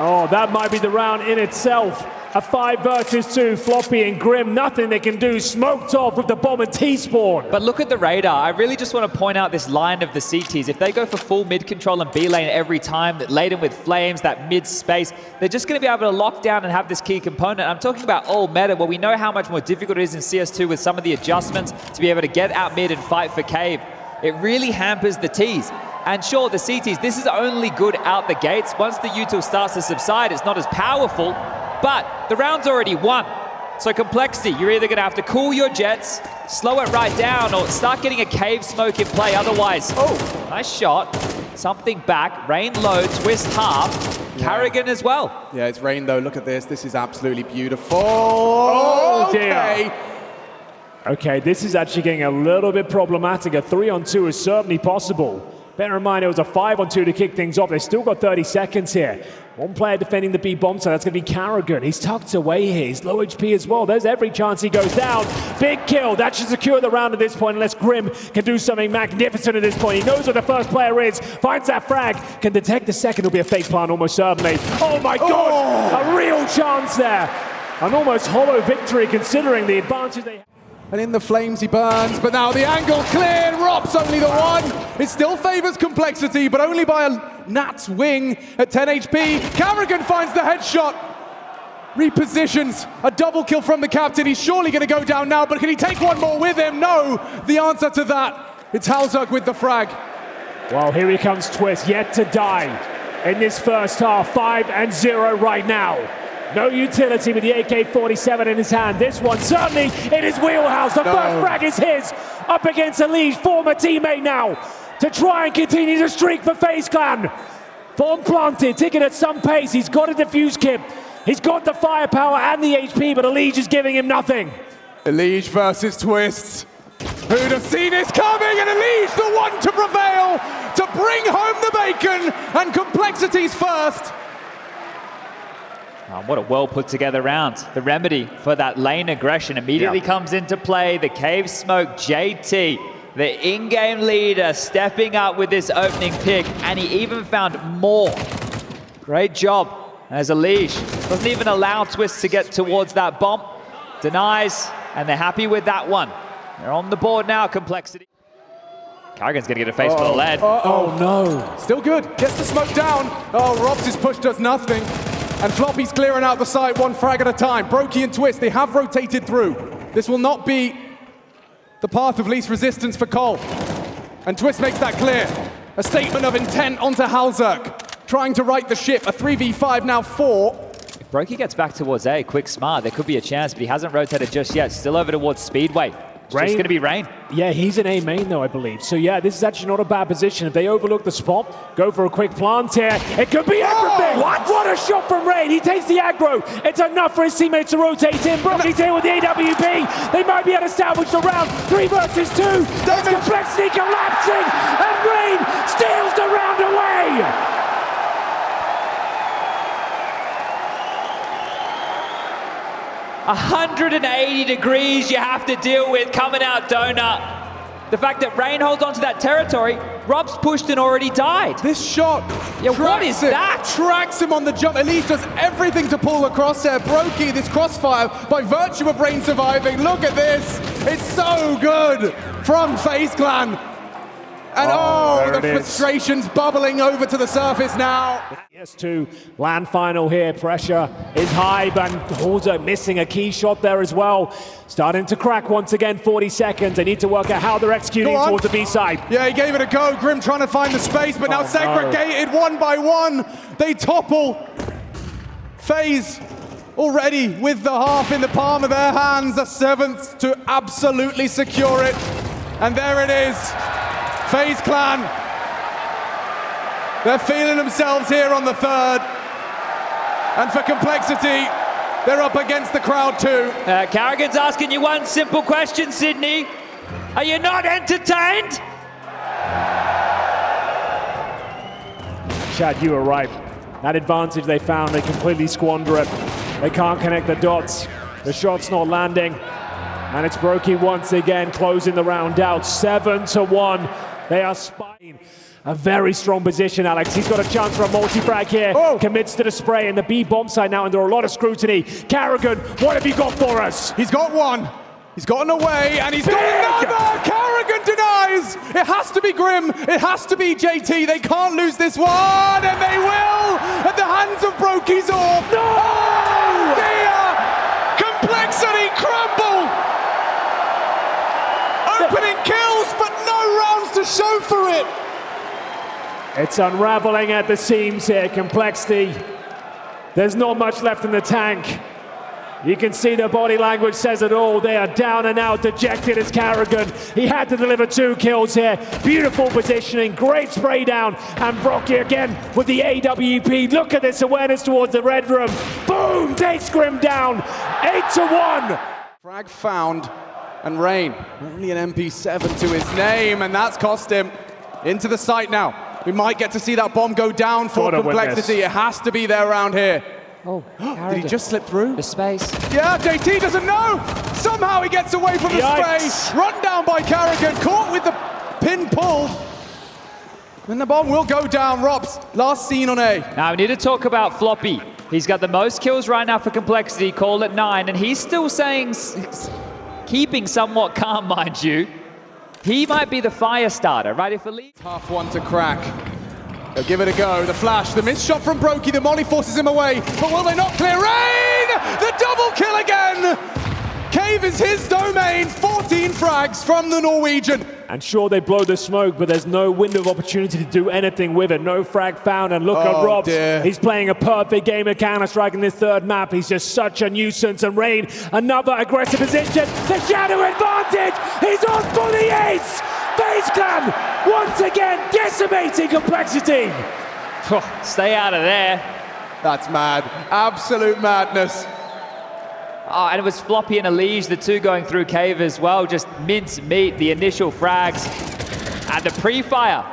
Oh, that might be the round in itself. A 5 versus 2, Floppy and Grim, nothing they can do. Smoked off with the bomb and T-spawn. But look at the radar. I really just want to point out this line of the CTs. If they go for full mid control and B lane every time, that laden with flames, that mid space, they're just going to be able to lock down and have this key component. I'm talking about old meta, where we know how much more difficult it is in CS2 with some of the adjustments to be able to get out mid and fight for cave. It really hampers the Ts. And sure, the CTs, this is only good out the gates. Once the util starts to subside, it's not as powerful. But the round's already won. So Complexity, you're either going to have to cool your jets, slow it right down, or start getting a cave smoke in play. Otherwise, nice shot. Something back. Rain low, Twist half. Carrigan as well. Yeah, it's Rain though. Look at this. This is absolutely beautiful. Oh, dear. Okay. Okay, this is actually getting a little bit problematic. A 3-on-2 is certainly possible. Bear in mind, it was a 5-on-2 to kick things off. They've still got 30 seconds here. One player defending the B bomb, so that's going to be Carrigan. He's tucked away here. He's low HP as well. There's every chance he goes down. Big kill. That should secure the round at this point, unless Grim can do something magnificent at this point. He knows where the first player is, finds that frag, can detect the second. It'll be a fake plant almost certainly. Oh my God! A real chance there. An almost hollow victory considering the advantage they have. And in the flames he burns, but now the angle cleared. Rob's only the one. It still favors Complexity, but only by a gnat's wing at 10 HP. Carrigan finds the headshot. Repositions. A double kill from the captain. He's surely going to go down now, but can he take one more with him? No. The answer to that, it's Halzerg with the frag. Well, here he comes, Twist, yet to die in this first half. 5-0 right now. No utility with the AK-47 in his hand. This one certainly in his wheelhouse. The first frag is his. Up against Elige, former teammate now, to try and continue the streak for FaZe Clan. Bomb planted, ticking at some pace. He's got a defuse kit. He's got the firepower and the HP, but Elige is giving him nothing. Elige versus Twist. Who'd have seen this coming? And Elige the one to prevail, to bring home the bacon, and Complexity's first. Oh, what a well put together round. The remedy for that lane aggression immediately comes into play. The cave smoke, JT, the in-game leader, stepping up with this opening pick, and he even found more. Great job as Elige. Doesn't even allow Twist to get towards that bomb. Denies, and they're happy with that one. They're on the board now, Complexity. Carrigan's gonna get a face full of lead. Oh no. Still good, gets the smoke down. Oh, Robs' push does nothing. And Floppy's clearing out the site one frag at a time. Brokey and Twist, they have rotated through. This will not be the path of least resistance for Cole. And Twist makes that clear. A statement of intent onto Halzerg. Trying to right the ship, a 3v5, now 4. If Brokey gets back towards A, quick smart, there could be a chance, but he hasn't rotated just yet. Still over towards Speedway. It's just going to be Rain. Yeah, he's an A main though, I believe. So yeah, this is actually not a bad position. If they overlook the spot, go for a quick plant here. It could be everything. What a shot from Rain. He takes the aggro. It's enough for his teammates to rotate in. Brocky's here with the AWP. They might be able to establish the round. 3 versus 2. There's Complexity collapsing. And Rain steals the round away. 180 degrees you have to deal with coming out donut. The fact that Rain holds onto that territory, Rob's pushed and already died. This shot Yeah, what is that? Tracks him on the jump. Elise does everything to pull the crosshair. Brokey, this crossfire, by virtue of Rain surviving. Look at this. It's so good from FaZe Clan. And the frustration's bubbling over to the surface now. CS2 land final here. Pressure is high, but also missing a key shot there as well. Starting to crack once again, 40 seconds. They need to work out how they're executing towards the B side. Yeah, he gave it a go. Grim trying to find the space, but now segregated one by one. They topple. FaZe already with the half in the palm of their hands. The seventh to absolutely secure it. And there it is. FaZe Clan, they're feeling themselves here on the third. And for complexity, they're up against the crowd too. Carrigan's asking you one simple question, Sydney. Are you not entertained? Chad, you were right. That advantage they found, they completely squander it. They can't connect the dots. The shot's not landing. And it's Brokey once again closing the round out, 7-1. They are spying a very strong position, Alex. He's got a chance for a multi-frag here. Commits to the spray, and the B bomb side now under a lot of scrutiny. Carrigan, what have you got for us? He's got one. He's gotten away, and he's got another! Carrigan denies! It has to be Grim. It has to be JT. They can't lose this one, and they will! At the hands of Brokey's orb. No! Oh, dear! Complexity crumble! Opening kills, but no rounds to show for it. It's unraveling at the seams here, Complexity. There's not much left in the tank. You can see the body language says it all. They are down and out, dejected as Carrigan. He had to deliver 2 kills here. Beautiful positioning, great spray down. And Brokey again with the AWP. Look at this awareness towards the red room. Boom, takes Grim down, 8-1. Frag found. And Rain, only an MP7 to his name, and that's cost him. Into the site now. We might get to see that bomb go down for Complexity. It has to be there around here. Oh, did he just slip through? The space. Yeah, JT doesn't know. Somehow he gets away from the spray. Run down by Carrigan, caught with the pin pulled. And the bomb will go down. Robs, last seen on A. Now we need to talk about Floppy. He's got the most kills right now for Complexity, called at 9, and he's still saying... keeping somewhat calm, mind you. He might be the fire starter, right? If Elite... Tough one to crack. They'll give it a go. The flash, the missed shot from Brokey. The molly forces him away. But will they not clear? Rain! The double kill again! Cave is his domain. 14 frags from the Norwegian. And sure, they blow the smoke, but there's no window of opportunity to do anything with it. No frag found, and look at Robs. Dear. He's playing a perfect game of Counter-Strike in this third map. He's just such a nuisance. And Rain, another aggressive position. The shadow advantage. He's on fully ace. FaZe Clan, once again, decimating Complexity. Stay out of there. That's mad. Absolute madness. Oh, and it was Floppy and Elige, the two going through Cave as well. Just mince meat, the initial frags. And the pre-fire.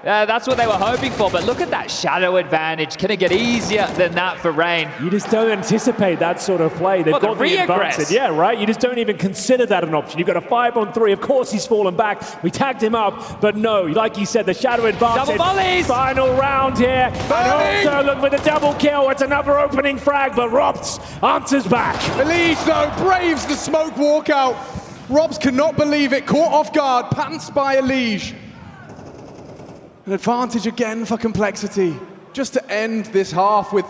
That's what they were hoping for, but look at that shadow advantage. Can it get easier than that for Rain? You just don't anticipate that sort of play. They've got the advantage. Yeah, right? You just don't even consider that an option. You've got a 5-on-3. Of course he's fallen back. We tagged him up, but no, like you said, the shadow advantage. Double volleys! Final round here. And also look for the double kill. It's another opening frag, but Robs answers back. Elige, though, braves the smoke walkout. Robs cannot believe it. Caught off guard. Pants by Elige. An advantage again for Complexity. Just to end this half with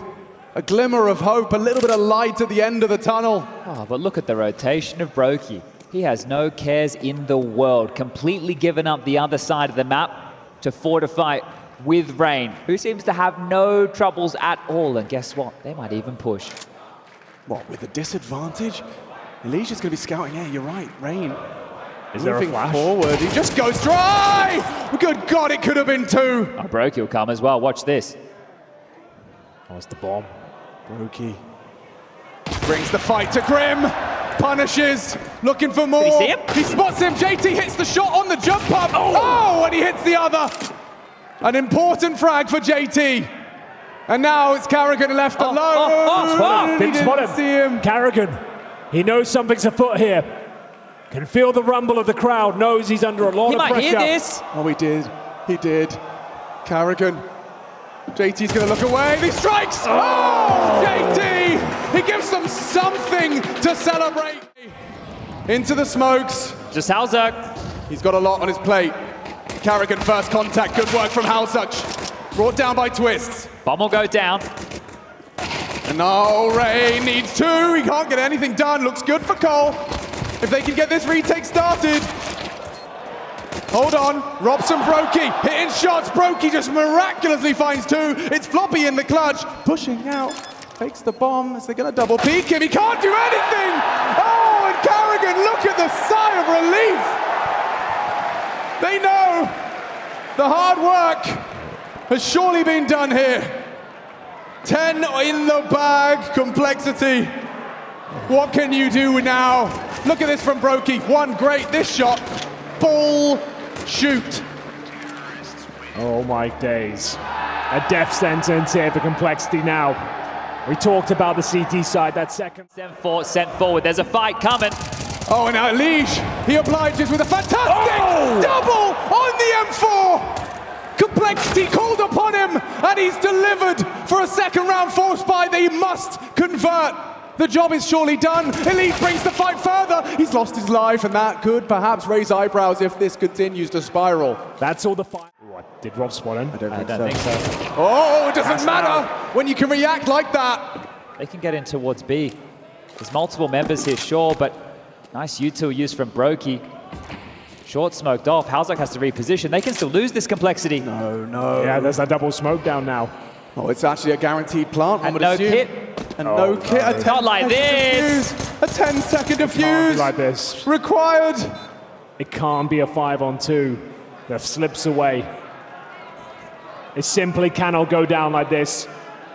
a glimmer of hope, a little bit of light at the end of the tunnel. Oh, but look at the rotation of Brokey. He has no cares in the world. Completely given up the other side of the map to fortify with Rain, who seems to have no troubles at all. And guess what? They might even push. What, with a disadvantage? Elige's going to be scouting. Yeah, you're right. Rain. Is there a flash? Forward. He just goes dry! Good God, it could have been 2. Oh, Brokey will come as well. Watch this. Oh, it's the bomb. Brokey brings the fight to Grim. Punishes. Looking for more. Did he see him? He spots him. JT hits the shot on the jump up. Oh, and he hits the other. An important frag for JT. And now it's Carrigan left alone. Didn't spot him. See him. Carrigan. He knows something's afoot here. Can feel the rumble of the crowd, knows he's under a lot of pressure. He might hear this. Oh, he did. He did. Carrigan. JT's going to look away. He strikes! Oh! JT! He gives them something to celebrate. Into the smokes. Just Halzerk. He's got a lot on his plate. Carrigan first contact. Good work from Halzerk. Brought down by Twists. Bomb will go down. And now Ray needs two. He can't get anything done. Looks good for Cole. If they can get this retake started. Hold on. Robson Brokey hitting shots. Brokey just miraculously finds two. It's Floppy in the clutch. Pushing out. Fakes the bomb. Is they going to double peek him? He can't do anything. Oh, and Carrigan, look at the sigh of relief. They know the hard work has surely been done here. 10 in the bag, Complexity. What can you do now? Look at this from Brokey. One great, this shot. Ball, shoot. Oh my days. A death sentence here for Complexity now. We talked about the CT side, that second. Sent forward. There's a fight coming. Oh, and now Liege, he obliges with a fantastic double on the M4. Complexity called upon him, and he's delivered for a second round force buy. They must convert. The job is surely done. Elite brings the fight further. He's lost his life, and that could perhaps raise eyebrows if this continues to spiral. That's all the fight. Did Rob spot in? I don't think so. Oh, it doesn't matter when you can react like that. They can get in towards B. There's multiple members here, sure, but nice util use from Brokey. Short smoked off. Halzerk has to reposition. They can still lose this Complexity. No. Yeah, there's that double smoke down now. Oh, it's actually a guaranteed plant. And no kit. And no kit. No. A Not like this. A 10-second Can't be defuse. like this. Required. It can't be a 5-on-2 that slips away. It simply cannot go down like this.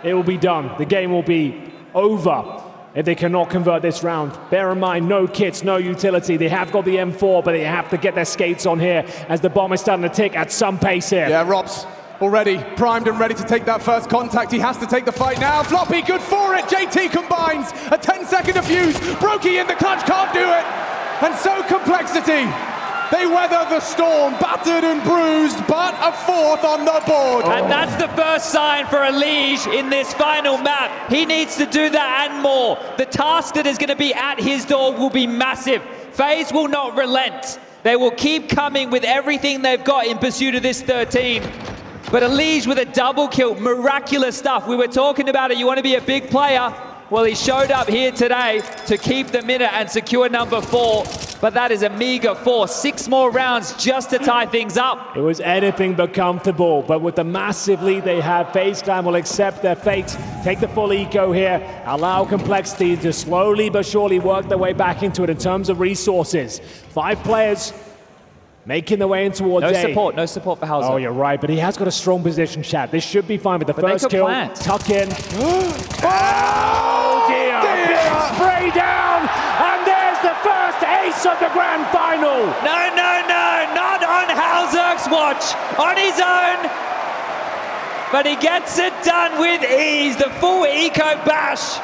It will be done. The game will be over if they cannot convert this round. Bear in mind, no kits, no utility. They have got the M4, but they have to get their skates on here as the bomb is starting to tick at some pace here. Yeah, Rob's already primed and ready to take that first contact. He has to take the fight now. Floppy, good for it. JT combines. A 10-second defuse. Brokey in the clutch, can't do it. And so Complexity. They weather the storm, battered and bruised, but a fourth on the board. And that's the first sign for Elige in this final map. He needs to do that and more. The task that is going to be at his door will be massive. FaZe will not relent. They will keep coming with everything they've got in pursuit of this 13. But Elige with a double kill, miraculous stuff. We were talking about it. You want to be a big player? Well, he showed up here today to keep the minute and secure number 4. But that is a meager 4. 6 more rounds just to tie things up. It was anything but comfortable, but with the massive lead they have, FaZe Clan will accept their fate, take the full eco here, allow Complexity to slowly but surely work their way back into it in terms of resources. 5 players making their way in towards A. No support for Halzerk. Oh, you're right, but he has got a strong position, Chad. This should be fine with the first kill. Plant. Tuck in. Oh, dear. Big spray down, and there's the first ace of the grand final. No, not on Halzerk's watch, on his own. But he gets it done with ease. The full eco bash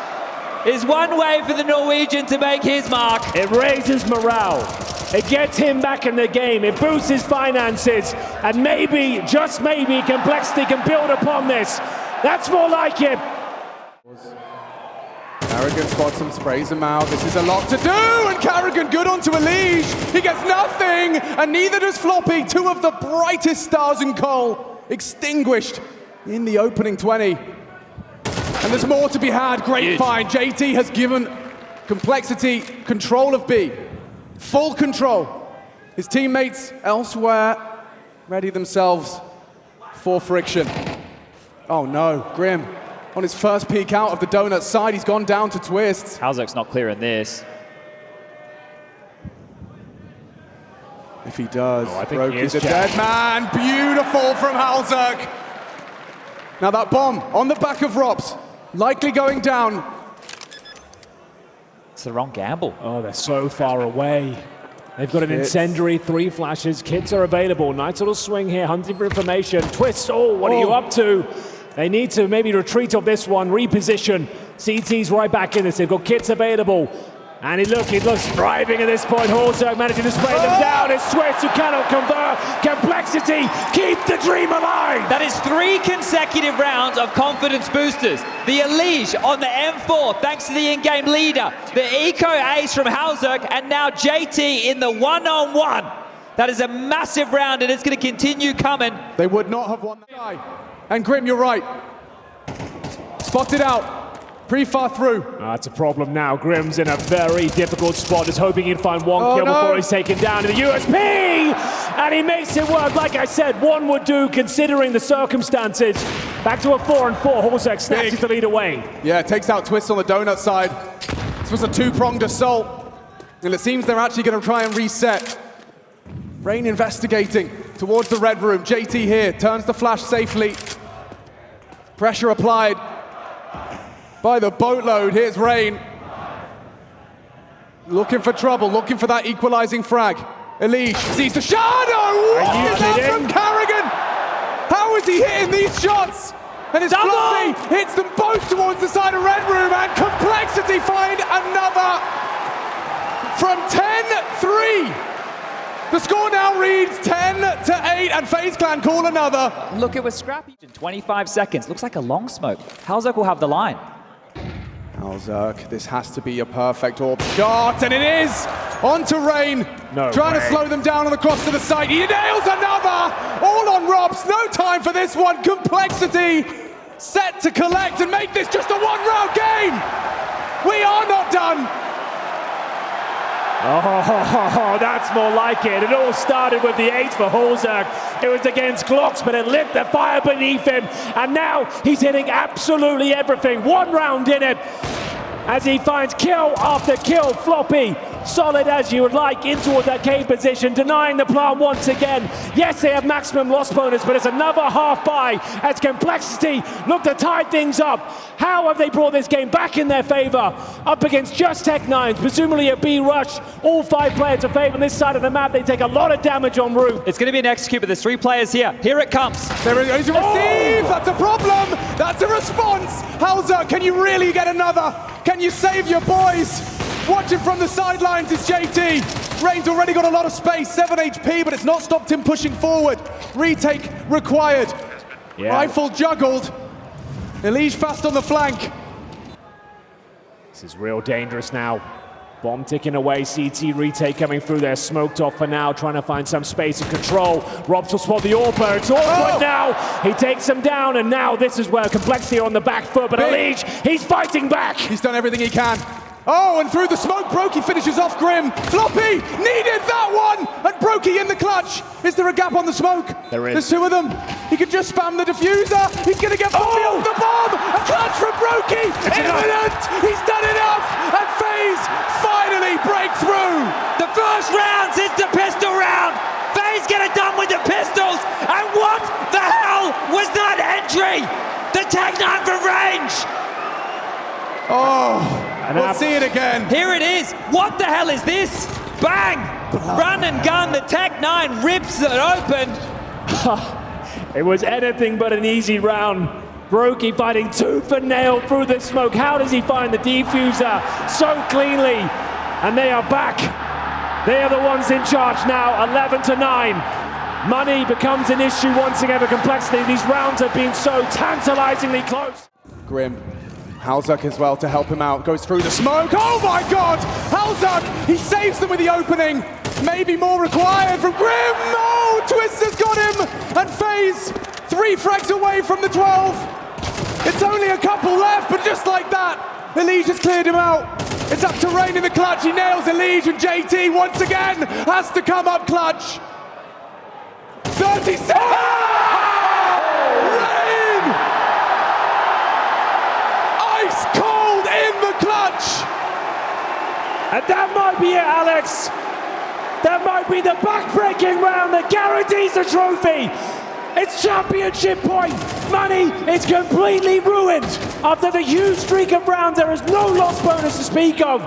is one way for the Norwegian to make his mark. It raises morale. It gets him back in the game. It boosts his finances. And maybe, just maybe, Complexity can build upon this. That's more like it. Carrigan spots him, sprays him out. This is a lot to do, and Carrigan good onto Elige. He gets nothing, and neither does Floppy. 2 of the brightest stars in Cole extinguished in the opening 20. And there's more to be had. Great find. JT has given Complexity control of B. Full control. His teammates elsewhere ready themselves for friction. Oh no, Grim. On his first peek out of the donut side, he's gone down to Twists. Halzerk's not clear in this. If he does, I think he is, a Jack. dead man. Beautiful from Halzerk. Now that bomb on the back of Robs, likely going down. It's the wrong gamble. Oh, they're so far away. They've got an incendiary, 3 flashes. Kits are available. Nice little swing here, hunting for information. Twist, what are you up to? They need to maybe retreat off this one, reposition. CT's right back in this. They've got kits available. And he looks thriving at this point. Halzerg managing to spray them down. It's Swiss who cannot convert. Complexity, keep the dream alive. That is 3 consecutive rounds of confidence boosters. The Elige on the M4, thanks to the in-game leader. The eco ace from Halzerg, and now JT in the one-on-one. That is a massive round, and it's going to continue coming. They would not have won that guy. And Grim, you're right. Spotted out. Pretty far through. That's a problem now. Grim's in a very difficult spot. Just hoping he'd find one kill before he's taken down to the USP. And he makes it work. Like I said, one would do considering the circumstances. Back to a 4-4. Halzerg snatches the lead away. Yeah, takes out Twist on the donut side. This was a 2-pronged assault. And it seems they're actually going to try and reset. Rain investigating towards the red room. JT here turns the flash safely. Pressure applied by the boatload. Here's Rain. Looking for trouble, looking for that equalizing frag. Elige sees the shadow! What is that from Carrigan? How is he hitting these shots? And his floppy hits them both towards the side of red room, and Complexity find another from 10-3. The score now reads 10-8, and FaZe Clan call another. Look, it was scrappy. In 25 seconds, looks like a long smoke. Halzerg will have the line. Halzerg, this has to be a perfect orb shot, and it is! On to Rain, trying to slow them down on the cross to the side. He nails another! All on Robs, no time for this one. Complexity set to collect and make this just a one-round game! We are not done! Oh, that's more like it. It all started with the ace for Halzerg. It was against Glocks, but it lit the fire beneath him. And now he's hitting absolutely everything. One round in it as he finds kill after kill. Floppy, solid as you would like, in towards that K position, denying the plan once again. Yes, they have maximum loss bonus, but it's another half buy as Complexity look to tie things up. How have they brought this game back in their favor? Up against just Tech9s, presumably a B rush. All 5 players are favored on this side of the map. They take a lot of damage en route. It's going to be an execute, but there's 3 players here. Here it comes. There is a receive. That's a problem. That's a response. Halzerg, can you really get another? Can you save your boys? Watching from the sidelines is JT. Rain's already got a lot of space, 7 HP, but it's not stopped him pushing forward. Retake required. Yeah. Rifle juggled. Elige fast on the flank. This is real dangerous now. Bomb ticking away, CT retake coming through there, smoked off for now, trying to find some space and control. Robs will spot the AWPer, it's awkward now. He takes him down, and now this is where Complexity on the back foot, but Elige, he's fighting back. He's done everything he can. Oh, and through the smoke, Brokey finishes off Grim. Floppy needed that one, and Brokey in the clutch. Is there a gap on the smoke? There is. There's 2 of them. He could just spam the diffuser. He's gonna get Floppy off the bomb. A clutch from Brokey. Imminent. He's done enough, and FaZe finally break through. The first round is the pistol round. FaZe get it done with the pistols, and what the hell was that entry? The Tech9 from range. Oh, we'll see it again. Here it is. What the hell is this? Bang! Run and gun. The Tech9 rips it open. It was anything but an easy round. Brokey fighting tooth and nail through the smoke. How does he find the defuser so cleanly? And they are back. They are the ones in charge now, 11-9. Money becomes an issue once again for Complexity. These rounds have been so tantalizingly close. Grim. Halzerg as well to help him out. Goes through the smoke. Oh my God! Halzerg, he saves them with the opening. Maybe more required from Grim. No! Twist has got him! And FaZe 3 frags away from the 12. It's only a couple left, but just like that, Elige has cleared him out. It's up to Rain in the clutch. He nails Elige, and JT once again has to come up clutch. 37! Rain! Ice cold in the clutch! And that might be it, Alex. That might be the back-breaking round that guarantees the trophy. It's championship point. Money is completely ruined. After the huge streak of rounds, there is no loss bonus to speak of.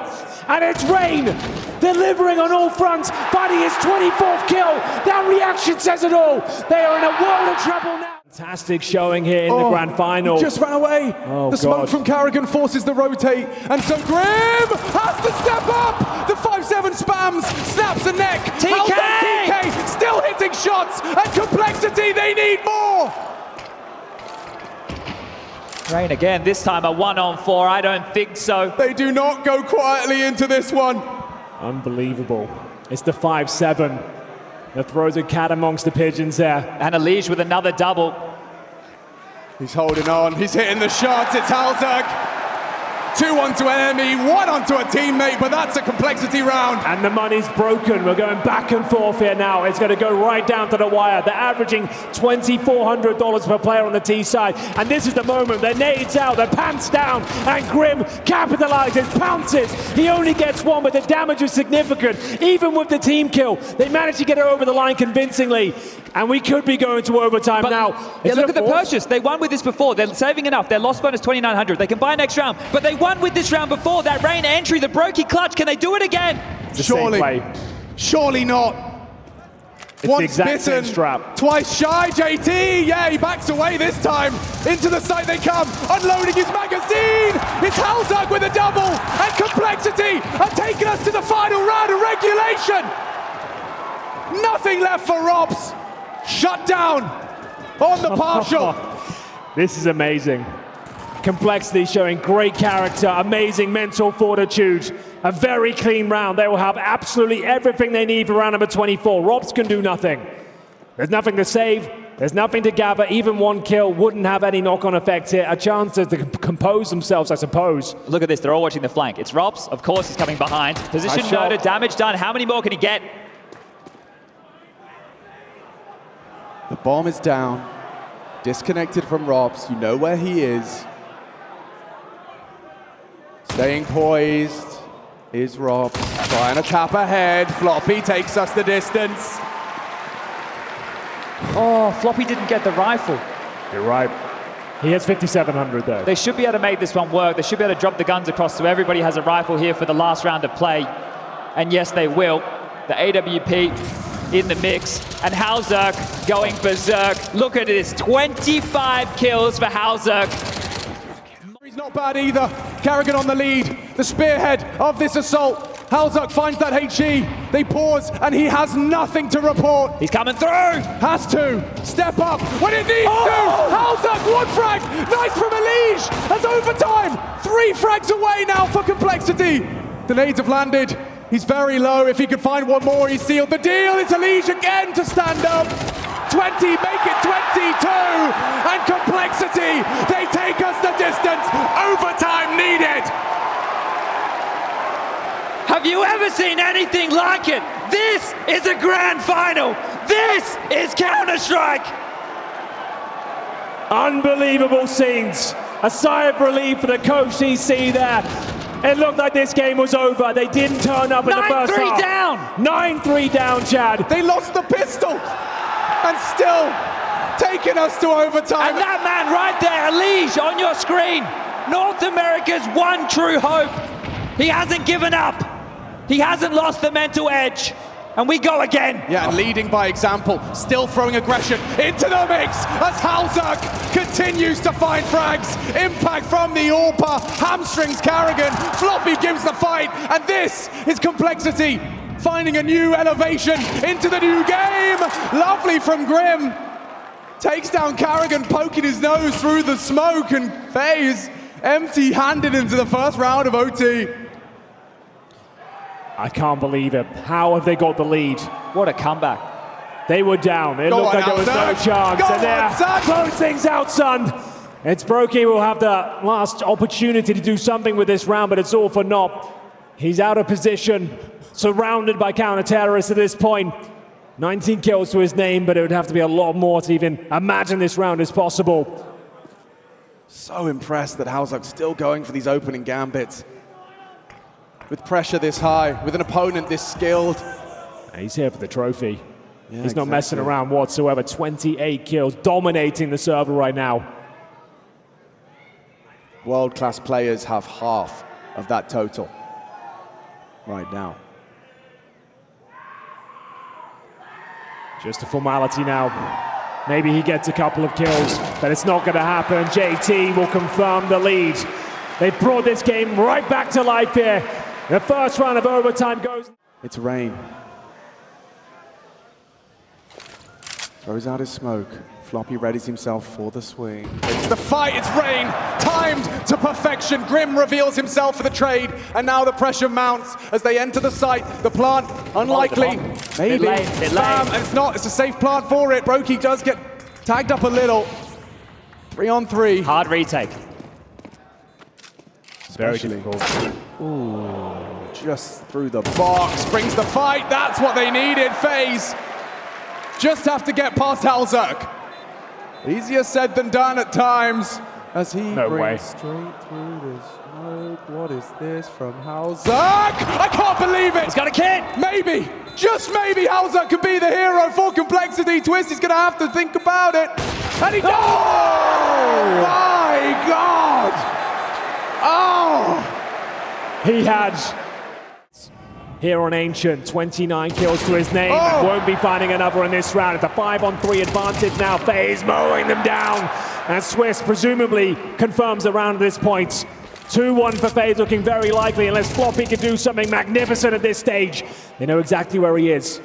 And it's Rain delivering on all fronts, finding his 24th kill. That reaction says it all. They are in a world of trouble now. Fantastic showing here in the grand final. Just ran away. Oh, the smoke God. from Carrigan forces the rotate, and so Grim has to step up. The 5-7 spams, snaps a neck. TK! TK still hitting shots, and Complexity, they need more. Rain again, this time a 1-on-4. I don't think so. They do not go quietly into this one. Unbelievable. It's the 5-7 that throws a cat amongst the pigeons there. And Elige with another double. He's holding on, he's hitting the shots, it's Halzak. 2 onto an enemy, 1 onto a teammate, but that's a Complexity round. And the money's broken. We're going back and forth here now. It's going to go right down to the wire. They're averaging $2,400 per player on the T side. And this is the moment. Their nades out, their pants down, and Grim capitalizes, pounces. He only gets 1, but the damage is significant. Even with the team kill, they managed to get it over the line convincingly. And we could be going to overtime now. Yeah, look at the purchase. They won with this before. They're saving enough. Their loss bonus 2,900. They can buy next round. But they won with this round before. That Rain entry, the Brokey clutch. Can they do it again? Surely not. It's Once the exact bitten, same strap. twice shy, JT. Yeah, he backs away this time. Into the site they come, unloading his magazine. It's Halzak with a double, and Complexity are taking us to the final round of regulation. Nothing left for Robs. Shut down on the partial. This is amazing. Complexity showing great character, amazing mental fortitude. A very clean round. They will have absolutely everything they need for round number 24. Robs can do nothing. There's nothing to save. There's nothing to gather. Even 1 kill wouldn't have any knock-on effect here. A chance to compose themselves, I suppose. Look at this. They're all watching the flank. It's Robs. Of course, he's coming behind. Position noted. Damage done. How many more can he get? The bomb is down, disconnected from Robs. You know where he is. Staying poised is Robs. Trying to tap ahead. Floppy takes us the distance. Oh, Floppy didn't get the rifle. You're right. He has 5,700 though. They should be able to make this one work. They should be able to drop the guns across so everybody has a rifle here for the last round of play. And yes, they will. The AWP in the mix, and Halzak going berserk. Look at this, 25 kills for Halzak. He's not bad either. Carrigan on the lead, the spearhead of this assault. Halzak finds that HE. They pause, and he has nothing to report. He's coming through. Has to step up when it needs to. Halzak, 1 frag. Nice from Elige. That's overtime. 3 frags away now for Complexity. The nades have landed. He's very low. If he could find 1 more, he's sealed the deal. It's Elige again to stand up. 20, make it 22. And Complexity, they take us the distance. Overtime needed. Have you ever seen anything like it? This is a grand final. This is Counter-Strike. Unbelievable scenes. A sigh of relief for the coach CC there. It looked like this game was over. They didn't turn up in the first half. 9-3 down. 9-3 down, Chad. They lost the pistol and still taking us to overtime. And that man right there, Elige, on your screen. North America's one true hope. He hasn't given up. He hasn't lost the mental edge. And we go again. Yeah, and leading by example, still throwing aggression into the mix as Halzak continues to find frags. Impact from the AWPer, hamstrings Carrigan, Floppy gives the fight, and this is Complexity finding a new elevation into the new game. Lovely from Grim. Takes down Carrigan, poking his nose through the smoke, and FaZe empty-handed into the first round of OT. I can't believe it. How have they got the lead? What a comeback. They were down. It looked like there was no chance. And they're close things out, son. It's Brokey will have the last opportunity to do something with this round, but it's all for naught. He's out of position, surrounded by counter-terrorists at this point. 19 kills to his name, but it would have to be a lot more to even imagine this round is possible. So impressed that Halzak's still going for these opening gambits. With pressure this high, with an opponent this skilled. He's here for the trophy. Yeah, He's not messing around whatsoever. 28 kills, dominating the server right now. World-class players have half of that total right now. Just a formality now. maybe he gets a couple of kills, but it's not going to happen. JT will confirm the lead. They've brought this game right back to life here. The first round of overtime goes. It's Rain. Throws out his smoke. Floppy readies himself for the swing. It's the fight, it's Rain! Timed to perfection. Grim reveals himself for the trade, and now the pressure mounts as they enter the site. The plant, unlikely. Maybe. Spam, and it's not, it's a safe plant for it. Brokey does get tagged up a little. 3-on-3. Hard retake. Very difficult. Ooh, just through the box. Brings the fight, that's what they needed, FaZe. Just have to get past Halzerk. Easier said than done at times, as he brings straight through the smoke. What is this from Halzerk? I can't believe it! He's got a kid! Maybe, just maybe Halzerk could be the hero for Complexity. Twist is gonna have to think about it. And he does! Oh my God! Oh! He had here on Ancient, 29 kills to his name. Won't be finding another in this round. It's a 5-on-3 advantage now. FaZe mowing them down. And Swiss presumably confirms the round at this point. 2-1 for FaZe, looking very likely unless Floppy can do something magnificent at this stage. They know exactly where he is.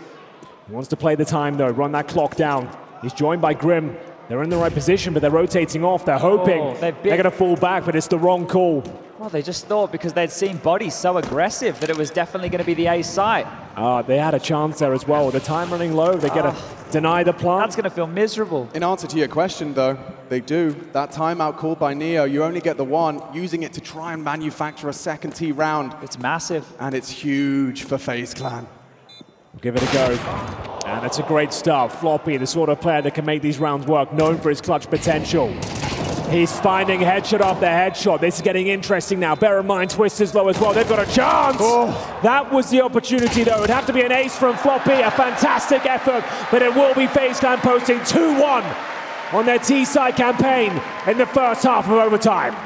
He wants to play the time though, run that clock down. He's joined by Grim. They're in the right position, but they're rotating off. They're hoping they're going to fall back, but it's the wrong call. Well, they just thought because they'd seen bodies so aggressive that it was definitely going to be the A site. They had a chance there as well. With the time running low, they're going to deny the plant. That's going to feel miserable. In answer to your question, though, they do. That timeout called by Neo, you only get the one, using it to try and manufacture a second T round. It's massive. And it's huge for FaZe Clan. We'll give it a go. And it's a great start. Floppy, the sort of player that can make these rounds work, known for his clutch potential. He's finding headshot after headshot. This is getting interesting now. Bear in mind, Twist is low as well. They've got a chance. That was the opportunity, though. It'd have to be an ace from Floppy. A fantastic effort, but it will be FaZe Clan posting 2-1 on their T-side campaign in the first half of overtime.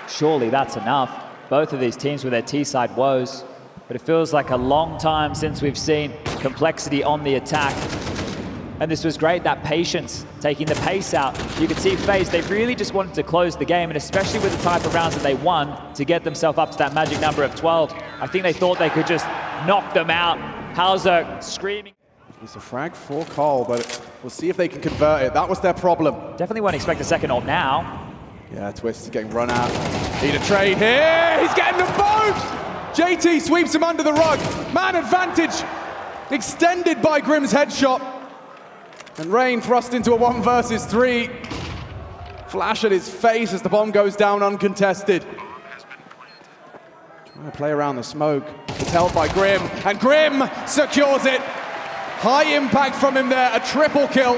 Surely that's enough. Both of these teams with their T-side woes. But it feels like a long time since we've seen Complexity on the attack. And this was great, that patience, taking the pace out. You could see FaZe, they really just wanted to close the game, and especially with the type of rounds that they won, to get themselves up to that magic number of 12. I think they thought they could just knock them out. Halzerk screaming. It's a frag for Cole, but we'll see if they can convert it. That was their problem. Definitely won't expect a second ult now. Yeah, Twist is getting run out. Need a trade here. He's getting them both. JT sweeps him under the rug. Man advantage extended by Grim's headshot. And Rain thrust into a 1 versus 3. Flash at his face as the bomb goes down uncontested. Trying to play around the smoke. It's held by Grim, and Grim secures it. High impact from him there, a triple kill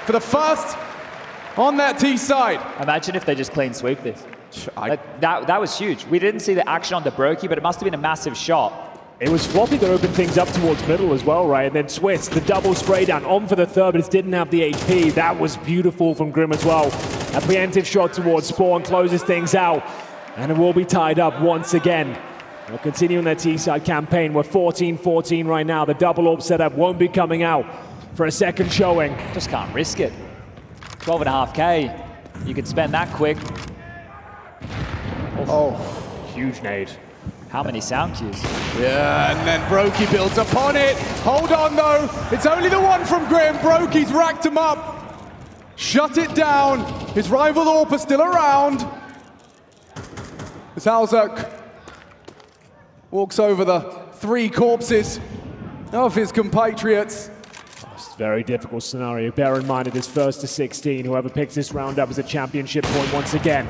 for the first on that T side. Imagine if they just clean sweep this. That was huge. We didn't see the action on the Brokey, but it must have been a massive shot. It was Floppy that opened things up towards middle as well, right? And then Swiss, the double spray down, on for the third, but it didn't have the HP. That was beautiful from Grim as well. A preemptive shot towards Spawn closes things out, and it will be tied up once again. They'll continue in their T-side campaign. We're 14-14 right now. The double AWP setup won't be coming out for a second showing. Just can't risk it. 12.5K. You could spend that quick. Huge nade. How many sound cues? Yeah, and then Brokey builds upon it. Hold on, though. It's only the one from Grim. Brokey's racked him up. Shut it down. His rival AWP is still around. As Halzerk walks over the 3 corpses of his compatriots. It's a very difficult scenario. Bear in mind it is 1st to 16. Whoever picks this round up is a championship point once again.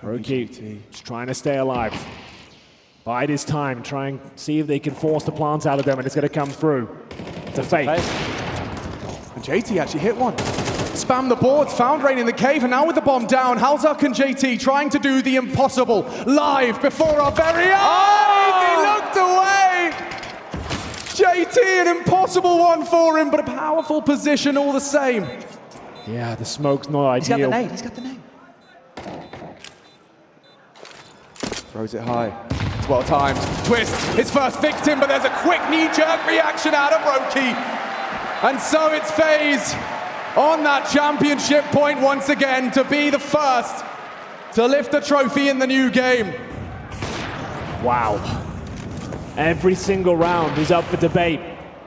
Brokey just trying to stay alive. Bide his time, try and see if they can force the plant out of them, and it's going to come through. It's a fake. And JT actually hit one. Spam the boards, found Rain in the cave, and now with the bomb down, Halzerk and JT trying to do the impossible live before our very eyes. He looked away. JT, an impossible one for him, but a powerful position all the same. Yeah, the smoke's not ideal. He's got the nade, he's got the nade. Throws it high. It's well timed. Twist, his first victim, but there's a quick knee-jerk reaction out of Brokey. And so it's FaZe on that championship point once again to be the first to lift the trophy in the new game. Wow. Every single round is up for debate.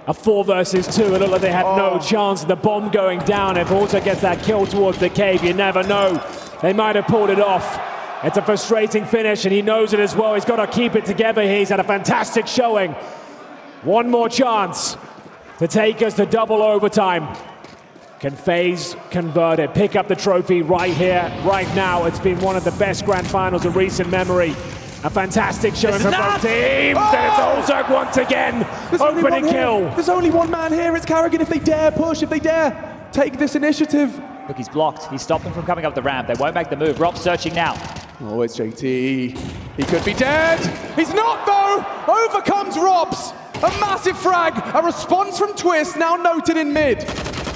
A 4 versus 2, it looked like they had no chance of the bomb going down. If also gets that kill towards the cave, you never know. They might have pulled it off. It's a frustrating finish, and he knows it as well. He's got to keep it together. He's had a fantastic showing. One more chance to take us to double overtime. Can FaZe convert it, pick up the trophy right here, right now? It's been one of the best grand finals of recent memory. A fantastic showing from both teams, and it's ozerk once again. Opening kill. There's only one man here, it's karrigan. If they dare push, if they dare take this initiative. Look, he's blocked. He stopped them from coming up the ramp. They won't make the move. Rob's searching now. Oh, it's JT. He could be dead. He's not, though. Overcomes Robs. A massive frag. A response from Twist, now noted in mid.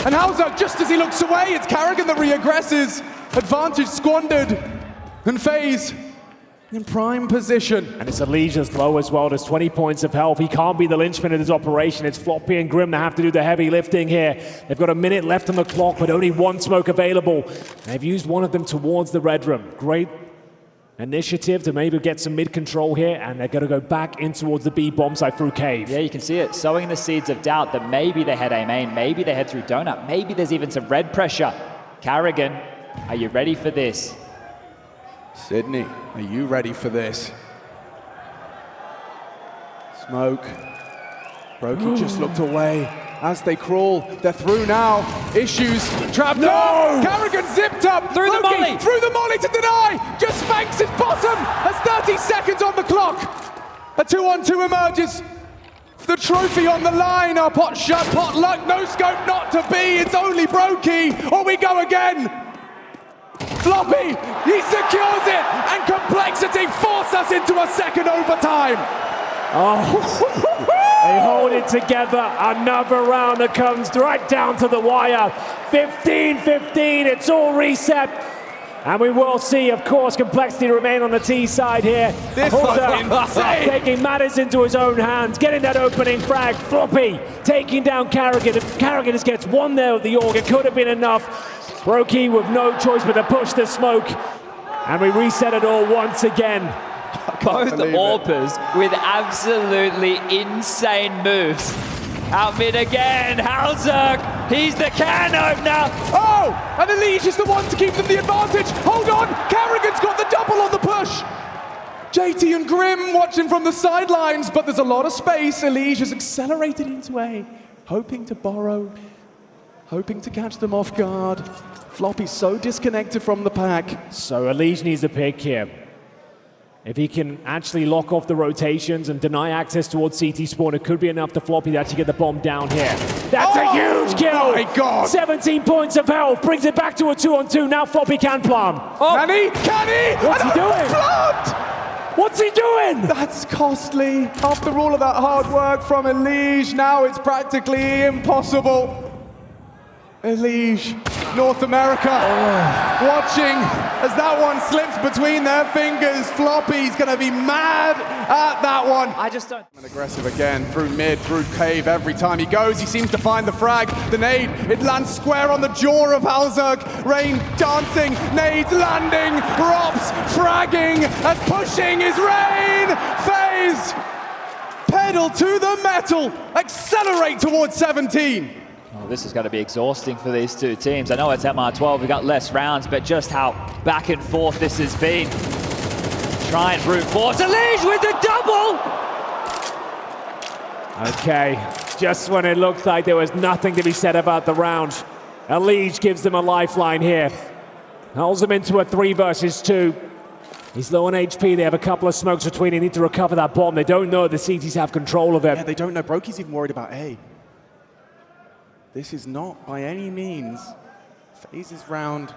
And ozerk, just as he looks away, it's karrigan that re-aggresses. Advantage squandered. And FaZe in prime position. And it's Elijah's low as well. There's 20 points of health. He can't be the linchpin of this operation. It's Floppy and Grim that have to do the heavy lifting here. They've got a minute left on the clock, but only one smoke available. They've used one of them towards the red room. Great initiative to maybe get some mid control here, and they're going to go back in towards the B bomb site through cave. Yeah, you can see it, sowing the seeds of doubt that maybe they head A main, maybe they head through donut, maybe there's even some red pressure. karrigan, are you ready for this? Sydney, are you ready for this? Smoke. Brokey just looked away. As they crawl, they're through now. Issues, trapped. No! karrigan zipped up. Through the molly. Through the molly to deny. Just spanks his bottom. Has 30 seconds on the clock. A 2-on-2 emerges. The trophy on the line. Our pot shut, pot luck, no scope not to be. It's only Brokey, or we go again. Floppy, he secures it, and Complexity force us into a second overtime. They hold it together. Another round that comes right down to the wire. 15-15, it's all reset. And we will see, of course, Complexity remain on the T side here. This was insane. Taking matters into his own hands, getting that opening frag. Floppy taking down karrigan. If karrigan just gets one there with the Org, it could have been enough. Brokey with no choice but to push the smoke. And we reset it all once again. Both AWPers with absolutely insane moves. Out mid again, ozerk, he's the can opener. Oh, and Elige is the one to keep them the advantage. Hold on, karrigan's got the double on the push. JT and Grim watching from the sidelines, but there's a lot of space. Elige has accelerated into A, hoping to borrow, hoping to catch them off guard. Floppy's so disconnected from the pack. So Elige needs a pick here. If he can actually lock off the rotations and deny access towards CT spawn, it could be enough to Floppy to actually get the bomb down here. That's a huge kill! My God! 17 points of health, brings it back to a 2-on-2. Now Floppy can plant. Can he? Can he? What's he doing? Plant! What's he doing? That's costly. After all of that hard work from Elige, now it's practically impossible. Elige, North America, watching as that one slips between their fingers. Floppy's going to be mad at that one. I just don't... And aggressive again, through mid, through cave. Every time he goes, he seems to find the frag. The nade, it lands square on the jaw of ozerk. Rain dancing, nades landing, Rops fragging, and pushing is Rain. FaZe, pedal to the metal, accelerate towards 17. Oh, this is going to be exhausting for these two teams. I know it's MR12, we've got less rounds, but just how back and forth this has been. Try and brute force. Elige with the double! Okay, just when it looked like there was nothing to be said about the round, Elige gives them a lifeline here. Holds them into a 3 versus 2. He's low on HP, they have a couple of smokes between, they need to recover that bomb. They don't know the CTs have control of it. Yeah, they don't know. Brokey's even worried about A. This is not by any means FaZe's round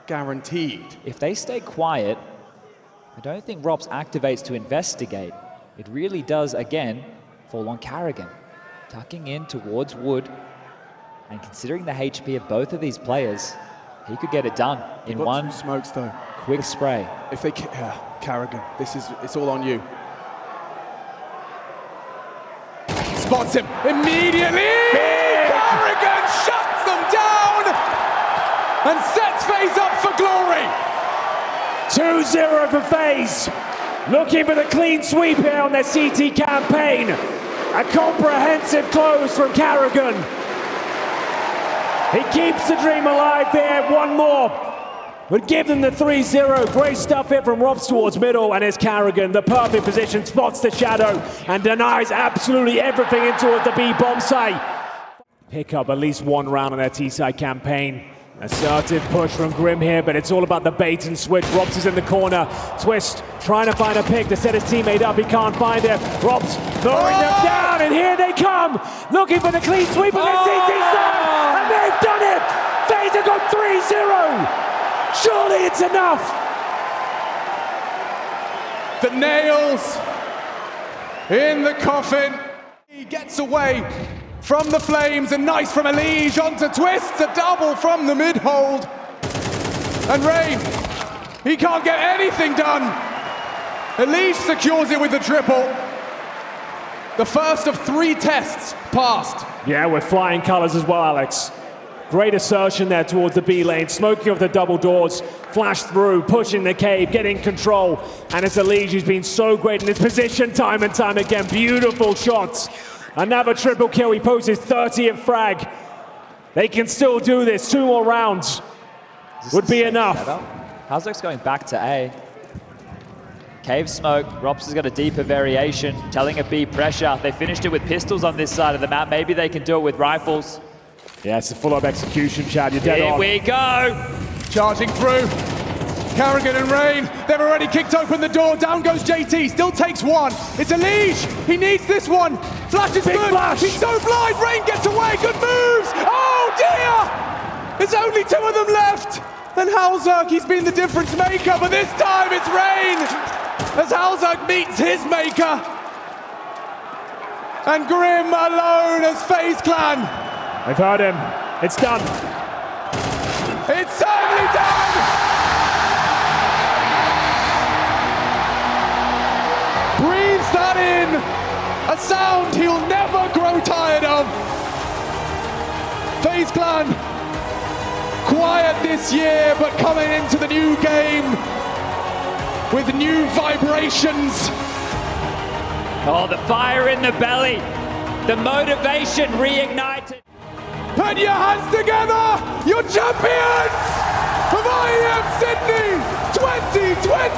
guaranteed. If they stay quiet, I don't think Robs activates to investigate. It really does, again, fall on karrigan. Tucking in towards Wood, and considering the HP of both of these players, he could get it done in one smokes though. Quick spray. If they karrigan, it's all on you. Spots him immediately. karrigan shuts them down. and sets FaZe up for glory. 2-0 for FaZe. Looking for the clean sweep here on their CT campaign. A comprehensive close from Carrigan. He keeps the dream alive here. One more would give them the 3-0. Great stuff here from Robs towards middle, and it's Carrigan, the perfect position, spots the shadow and denies absolutely everything in towards the B bomb site. Pick up at least one round on their T-side campaign. Assertive push from Grim here, but it's all about the bait and switch. Robs is in the corner. Twist trying to find a pick to set his teammate up. He can't find it. Robs throwing them down, and here they come, looking for the clean sweep of the CT side, and they've done it. FaZe have got 3-0. Surely it's enough. The nails in the coffin. He gets away from the flames, and nice from Elige onto Twist, a double from the mid-hold. And Rain, he can't get anything done. Elige secures it with the triple. The first of 3 tests passed. Yeah, with flying colors as well, Alex. Great assertion there towards the B lane, smoking off the double doors, flash through, pushing the cave, getting control. And it's Elige who's been so great in his position time and time again. Beautiful shots. Another triple kill. He posts his 30th frag. They can still do this. 2 more rounds would be enough. Halzerk's going back to A. Cave smoke. Robs has got a deeper variation, telling it B pressure. They finished it with pistols on this side of the map. Maybe they can do it with rifles. Yeah, it's a full-up execution, Chad. You're dead on. Here we go. Charging through. Carrigan and Rain, they've already kicked open the door. Down goes JT, still takes one. It's Elige, he needs this one. Flash is Big good, flash. He's so blind. Rain gets away, good moves. Oh dear, there's only 2 of them left. And Halzerk, he's been the difference maker, but this time it's Rain as Halzerk meets his maker. And Grim alone as FaZe Clan. I've heard him. It's done. It's certainly done! Breathes that in, a sound he'll never grow tired of. FaZe Clan, quiet this year, but coming into the new game with new vibrations. Oh, the fire in the belly, the motivation reignited. Put your hands together, you're champions of IEM Sydney 2020!